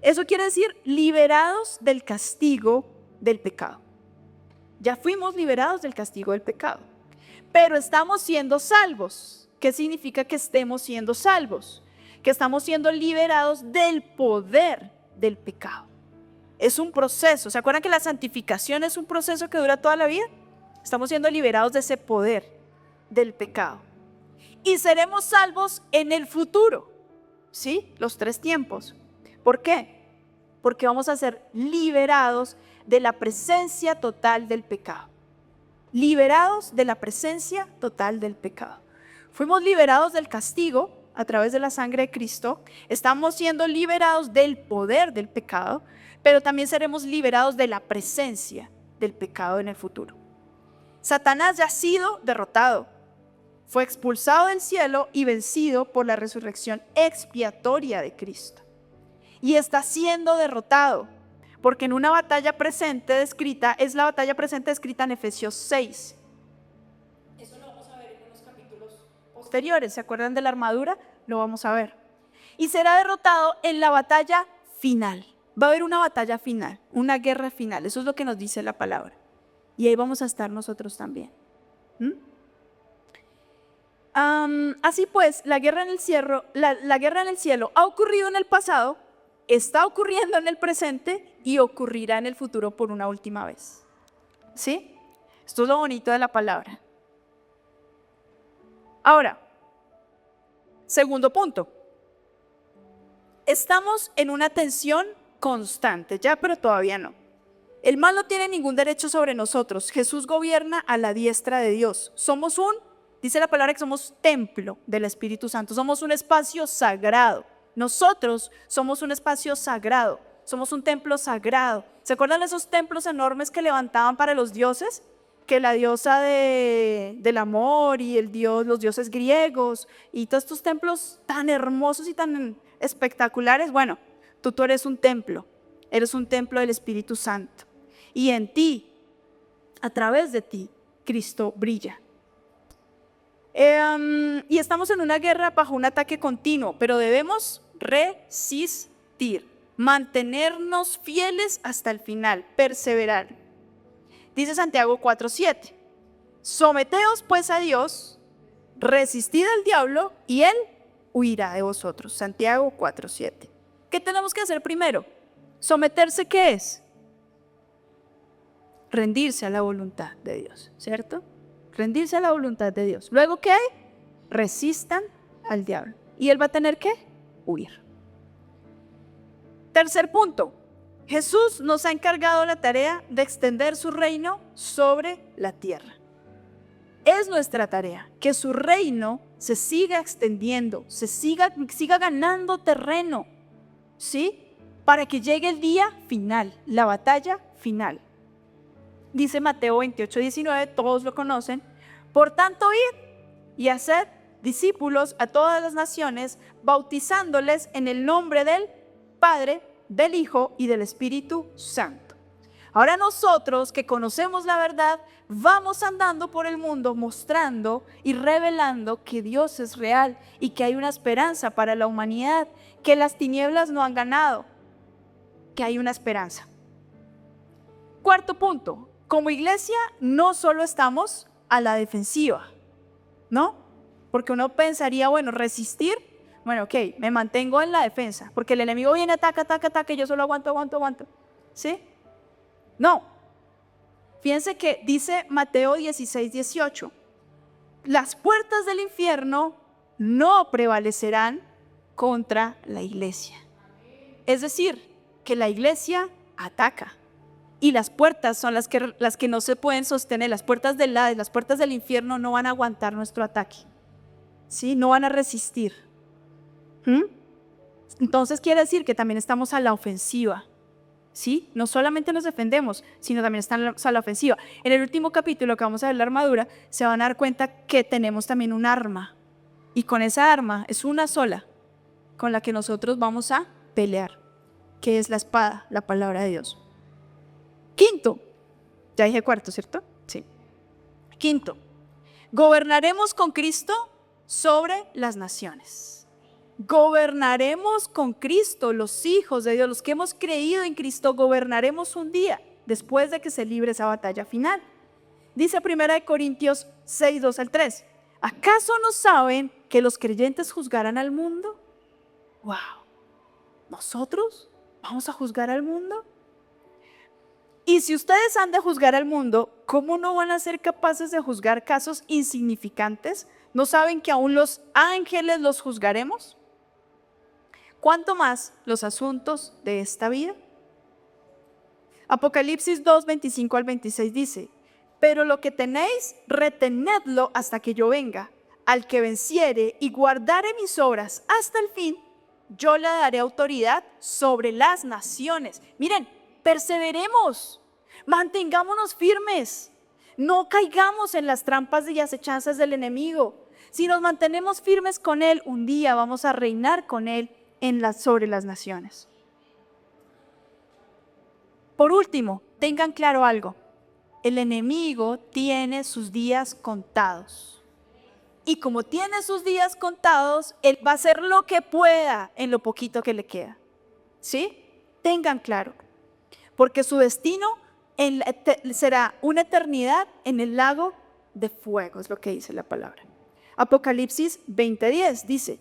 Eso quiere decir liberados del castigo del pecado. Ya fuimos liberados del castigo del pecado, pero estamos siendo salvos. ¿Qué significa que estemos siendo salvos? Que estamos siendo liberados del poder del pecado. Es un proceso. ¿Se acuerdan que la santificación es un proceso que dura toda la vida? Estamos siendo liberados de ese poder del pecado. Y seremos salvos en el futuro. ¿Sí? Los 3 tiempos. ¿Por qué? Porque vamos a ser liberados de la presencia total del pecado. Liberados de la presencia total del pecado. Fuimos liberados del castigo a través de la sangre de Cristo. Estamos siendo liberados del poder del pecado, pero también seremos liberados de la presencia del pecado en el futuro. Satanás ya ha sido derrotado. Fue expulsado del cielo y vencido por la resurrección expiatoria de Cristo. Y está siendo derrotado, porque en una batalla presente descrita, es la batalla presente descrita en Efesios 6. Eso lo vamos a ver en unos capítulos posteriores. ¿Se acuerdan de la armadura? Lo vamos a ver. Y será derrotado en la batalla final. Va a haber una batalla final, una guerra final. Eso es lo que nos dice la palabra. Y ahí vamos a estar nosotros también. Así pues, la guerra en el cielo ha ocurrido en el pasado, está ocurriendo en el presente y ocurrirá en el futuro por una última vez. ¿Sí? Esto es lo bonito de la palabra. Ahora, segundo punto. Estamos en una tensión constante, ya, pero todavía no. El mal no tiene ningún derecho sobre nosotros. Jesús gobierna a la diestra de Dios. Dice la palabra que somos templo del Espíritu Santo. Somos un espacio sagrado. Nosotros somos un espacio sagrado. Somos un templo sagrado. ¿Se acuerdan de esos templos enormes que levantaban para los dioses? que la diosa del amor y los dioses griegos y todos estos templos tan hermosos y tan espectaculares. Bueno, tú eres un templo del Espíritu Santo. Y en ti, a través de ti, Cristo brilla. Y estamos en una guerra bajo un ataque continuo, pero debemos resistir, mantenernos fieles hasta el final, perseverar. Dice Santiago 4:7, someteos pues a Dios, resistid al diablo y él huirá de vosotros. Santiago 4:7. ¿Qué tenemos que hacer primero? ¿Someterse qué es? Rendirse a la voluntad de Dios, ¿cierto? Rendirse a la voluntad de Dios. Luego, ¿qué? Resistan al diablo. ¿Y él va a tener que huir? Tercer punto. Jesús nos ha encargado la tarea de extender su reino sobre la tierra. Es nuestra tarea que su reino se siga extendiendo, se siga ganando terreno, ¿sí? Para que llegue el día final, la batalla final. Dice Mateo 28:19, todos lo conocen. Por tanto, id y haced discípulos a todas las naciones, bautizándoles en el nombre del Padre, del Hijo y del Espíritu Santo. Ahora nosotros que conocemos la verdad, vamos andando por el mundo mostrando y revelando que Dios es real y que hay una esperanza para la humanidad, que las tinieblas no han ganado, que hay una esperanza. Cuarto punto, como iglesia no solo estamos a la defensiva, ¿no? Porque uno pensaría, bueno, resistir, bueno, ok, me mantengo en la defensa, porque el enemigo viene, ataca, y yo solo aguanto, ¿sí? No. Fíjense que dice Mateo 16:18, las puertas del infierno no prevalecerán contra la iglesia. Es decir, que la iglesia ataca. Y las puertas son las que no se pueden sostener. Las puertas del Hades, las puertas del infierno no van a aguantar nuestro ataque, ¿sí? No van a resistir. Entonces quiere decir que también estamos a la ofensiva, ¿sí? No solamente nos defendemos, sino también estamos a la ofensiva. En el último capítulo que vamos a ver la armadura, se van a dar cuenta que tenemos también un arma. Y con esa arma es una sola, con la que nosotros vamos a pelear, que es la espada, la palabra de Dios. Quinto, ya dije cuarto, ¿cierto? Sí. Quinto, gobernaremos con Cristo sobre las naciones. Gobernaremos con Cristo, los hijos de Dios, los que hemos creído en Cristo, gobernaremos un día después de que se libre esa batalla final. Dice 1 Corintios 6:2-3, ¿acaso no saben que los creyentes juzgarán al mundo? ¡Wow! ¿Nosotros vamos a juzgar al mundo? Y si ustedes han de juzgar al mundo, ¿cómo no van a ser capaces de juzgar casos insignificantes? ¿No saben que aún los ángeles los juzgaremos? ¿Cuánto más los asuntos de esta vida? Apocalipsis 2:25-26 dice, pero lo que tenéis, retenedlo hasta que yo venga. Al que venciere y guardare mis obras hasta el fin, yo le daré autoridad sobre las naciones. Miren, perseveremos, mantengámonos firmes, no caigamos en las trampas y acechanzas del enemigo. Si nos mantenemos firmes con él, un día vamos a reinar con él sobre las naciones. Por último, tengan claro algo, el enemigo tiene sus días contados. Y como tiene sus días contados, él va a hacer lo que pueda en lo poquito que le queda. ¿Sí? Tengan claro. Porque su destino será una eternidad en el lago de fuego, es lo que dice la palabra. Apocalipsis 20:10 dice,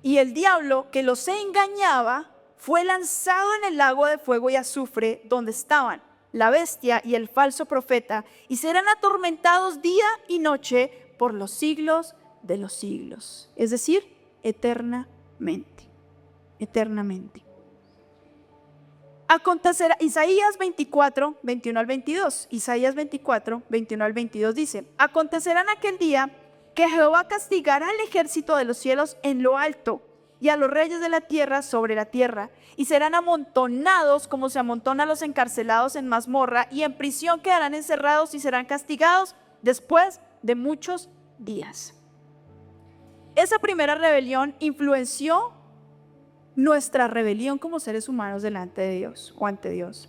y el diablo que los engañaba fue lanzado en el lago de fuego y azufre, donde estaban la bestia y el falso profeta, y serán atormentados día y noche por los siglos de los siglos. Es decir, eternamente. Eternamente. Acontecerá, Isaías 24, 21-22. Isaías 24, 21-22 dice, acontecerá en aquel día que Jehová castigará al ejército de los cielos en lo alto y a los reyes de la tierra sobre la tierra, y serán amontonados como se amontonan los encarcelados en mazmorra, y en prisión quedarán encerrados y serán castigados después de muchos días. Esa primera rebelión influenció nuestra rebelión como seres humanos delante de Dios o ante Dios.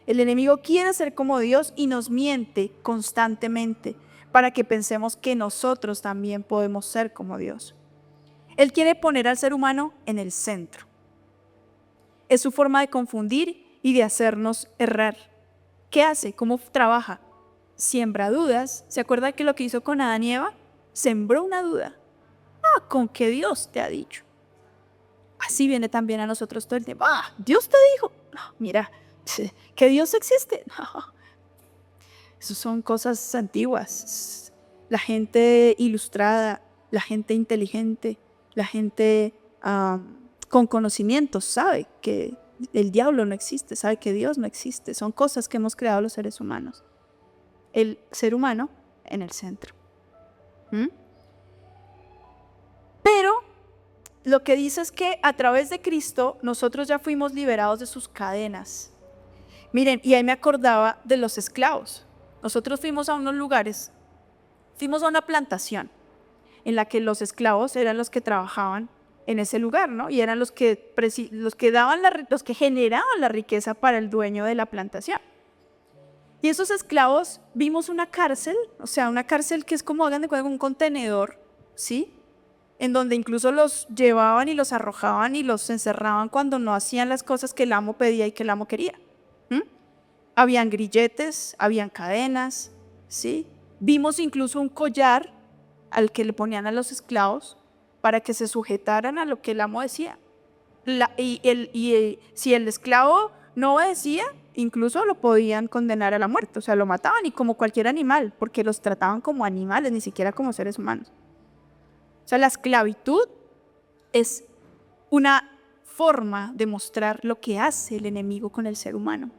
El enemigo quiere ser como Dios y nos miente constantemente para que pensemos que nosotros también podemos ser como Dios. Él quiere poner al ser humano en el centro. Es su forma de confundir y de hacernos errar. ¿Qué hace? ¿Cómo trabaja? Siembra dudas. ¿Se acuerda que lo que hizo con Adán y Eva? Sembró una duda. ¿Con qué Dios te ha dicho? Así viene también a nosotros todo el tiempo. Dios te dijo. No, mira, que Dios existe. No. Esas son cosas antiguas. La gente ilustrada, la gente inteligente, la gente con conocimientos sabe que el diablo no existe, sabe que Dios no existe. Son cosas que hemos creado los seres humanos. El ser humano en el centro. Pero lo que dice es que a través de Cristo nosotros ya fuimos liberados de sus cadenas. Miren, y ahí me acordaba de los esclavos. Nosotros fuimos a unos lugares, fuimos a una plantación en la que los esclavos eran los que trabajaban en ese lugar, ¿no? Y eran los que generaban la riqueza para el dueño de la plantación. Y esos esclavos vimos una cárcel, o sea, una cárcel que es como, hagan de cuenta, un contenedor, ¿sí? En donde incluso los llevaban y los arrojaban y los encerraban cuando no hacían las cosas que el amo pedía y que el amo quería. Habían grilletes, habían cadenas, ¿sí? Vimos incluso un collar al que le ponían a los esclavos para que se sujetaran a lo que el amo decía. Si el esclavo no obedecía, incluso lo podían condenar a la muerte, o sea, lo mataban y como cualquier animal, porque los trataban como animales, ni siquiera como seres humanos. O sea, la esclavitud es una forma de mostrar lo que hace el enemigo con el ser humano.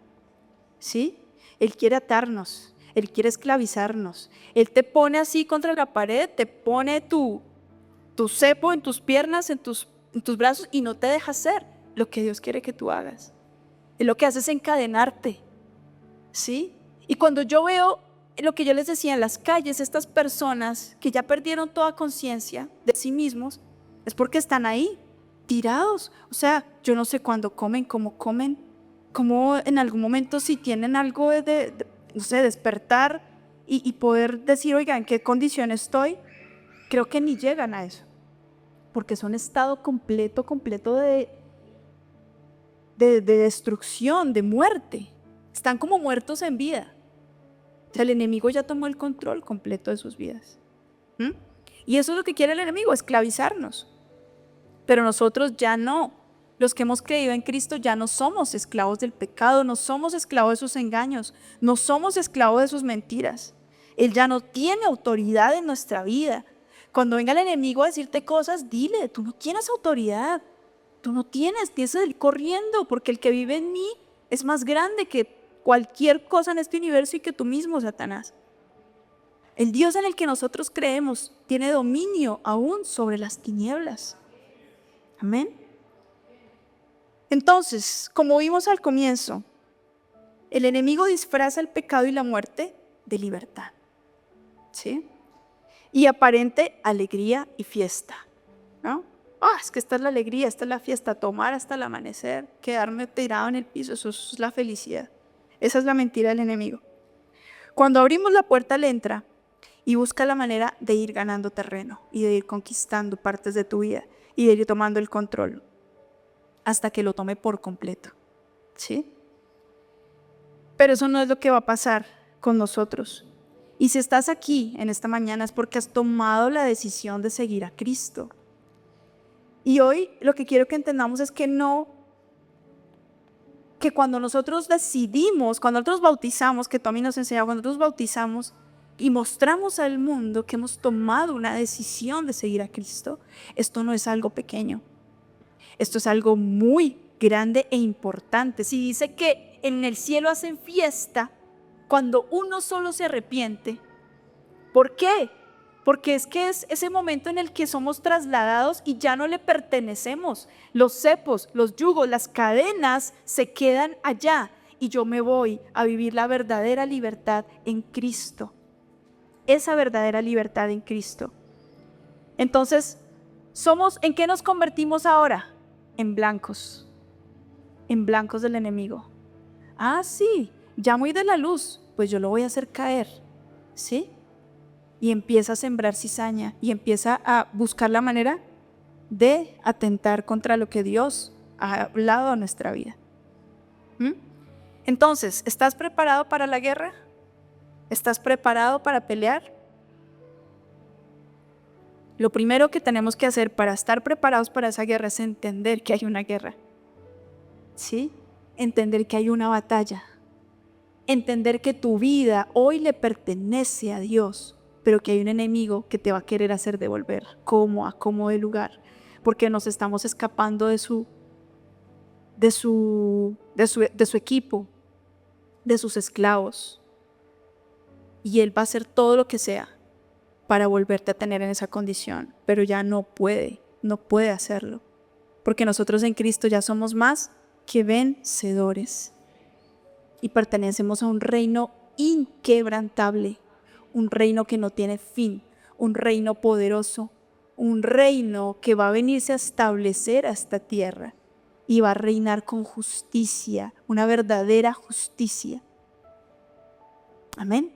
¿Sí? Él quiere atarnos, Él quiere esclavizarnos. Él te pone así contra la pared, te pone tu cepo en tus piernas, en tus brazos y no te deja hacer lo que Dios quiere que tú hagas. Él lo que hace es encadenarte. ¿Sí? Y cuando yo veo lo que yo les decía en las calles, estas personas que ya perdieron toda conciencia de sí mismos, es porque están ahí, tirados. O sea, yo no sé cuándo comen, cómo en algún momento si tienen algo no sé, despertar y poder decir, oiga, ¿en qué condición estoy? Creo que ni llegan a eso, porque son estado completo de destrucción, de muerte. Están como muertos en vida. O sea, el enemigo ya tomó el control completo de sus vidas. Y eso es lo que quiere el enemigo, esclavizarnos. Pero nosotros ya no. Los que hemos creído en Cristo ya no somos esclavos del pecado, no somos esclavos de sus engaños, no somos esclavos de sus mentiras. Él ya no tiene autoridad en nuestra vida. Cuando venga el enemigo a decirte cosas, dile, tú no tienes autoridad, tú no tienes que ir corriendo, porque el que vive en mí es más grande que cualquier cosa en este universo y que tú mismo, Satanás. El Dios en el que nosotros creemos tiene dominio aún sobre las tinieblas. Amén. Entonces, como vimos al comienzo, el enemigo disfraza el pecado y la muerte de libertad, ¿sí? Y aparente alegría y fiesta, ¿no? Es que esta es la alegría, esta es la fiesta, tomar hasta el amanecer, quedarme tirado en el piso, eso es la felicidad. Esa es la mentira del enemigo. Cuando abrimos la puerta, él entra y busca la manera de ir ganando terreno y de ir conquistando partes de tu vida y de ir tomando el control hasta que lo tome por completo, ¿sí? Pero eso no es lo que va a pasar con nosotros. Y si estás aquí en esta mañana es porque has tomado la decisión de seguir a Cristo. Y hoy lo que quiero que entendamos es que cuando nosotros decidimos, cuando nosotros bautizamos, que Tommy nos enseñó, cuando nosotros bautizamos y mostramos al mundo que hemos tomado una decisión de seguir a Cristo, esto no es algo pequeño. Esto es algo muy grande e importante. Si dice que en el cielo hacen fiesta cuando uno solo se arrepiente, ¿por qué? porque es que es ese momento en el que somos trasladados y ya no le pertenecemos. Los cepos, los yugos, las cadenas se quedan allá y yo me voy a vivir la verdadera libertad en Cristo. Esa verdadera libertad en Cristo. Entonces, ¿en qué nos convertimos ahora? En blancos del enemigo. Ah, sí, ya muy de la luz, pues yo lo voy a hacer caer, ¿sí? Y empieza a sembrar cizaña y empieza a buscar la manera de atentar contra lo que Dios ha hablado a nuestra vida. Entonces, ¿estás preparado para la guerra? ¿Estás preparado para pelear? Lo primero que tenemos que hacer para estar preparados para esa guerra es entender que hay una guerra. ¿Sí? Entender que hay una batalla. Entender que tu vida hoy le pertenece a Dios, pero que hay un enemigo que te va a querer hacer devolver como de lugar, porque nos estamos escapando de su equipo, de sus esclavos. Y Él va a hacer todo lo que sea para volverte a tener en esa condición, pero ya no puede hacerlo, porque nosotros en Cristo ya somos más que vencedores y pertenecemos a un reino inquebrantable, un reino que no tiene fin, un reino poderoso, un reino que va a venirse a establecer a esta tierra y va a reinar con justicia, una verdadera justicia. Amén.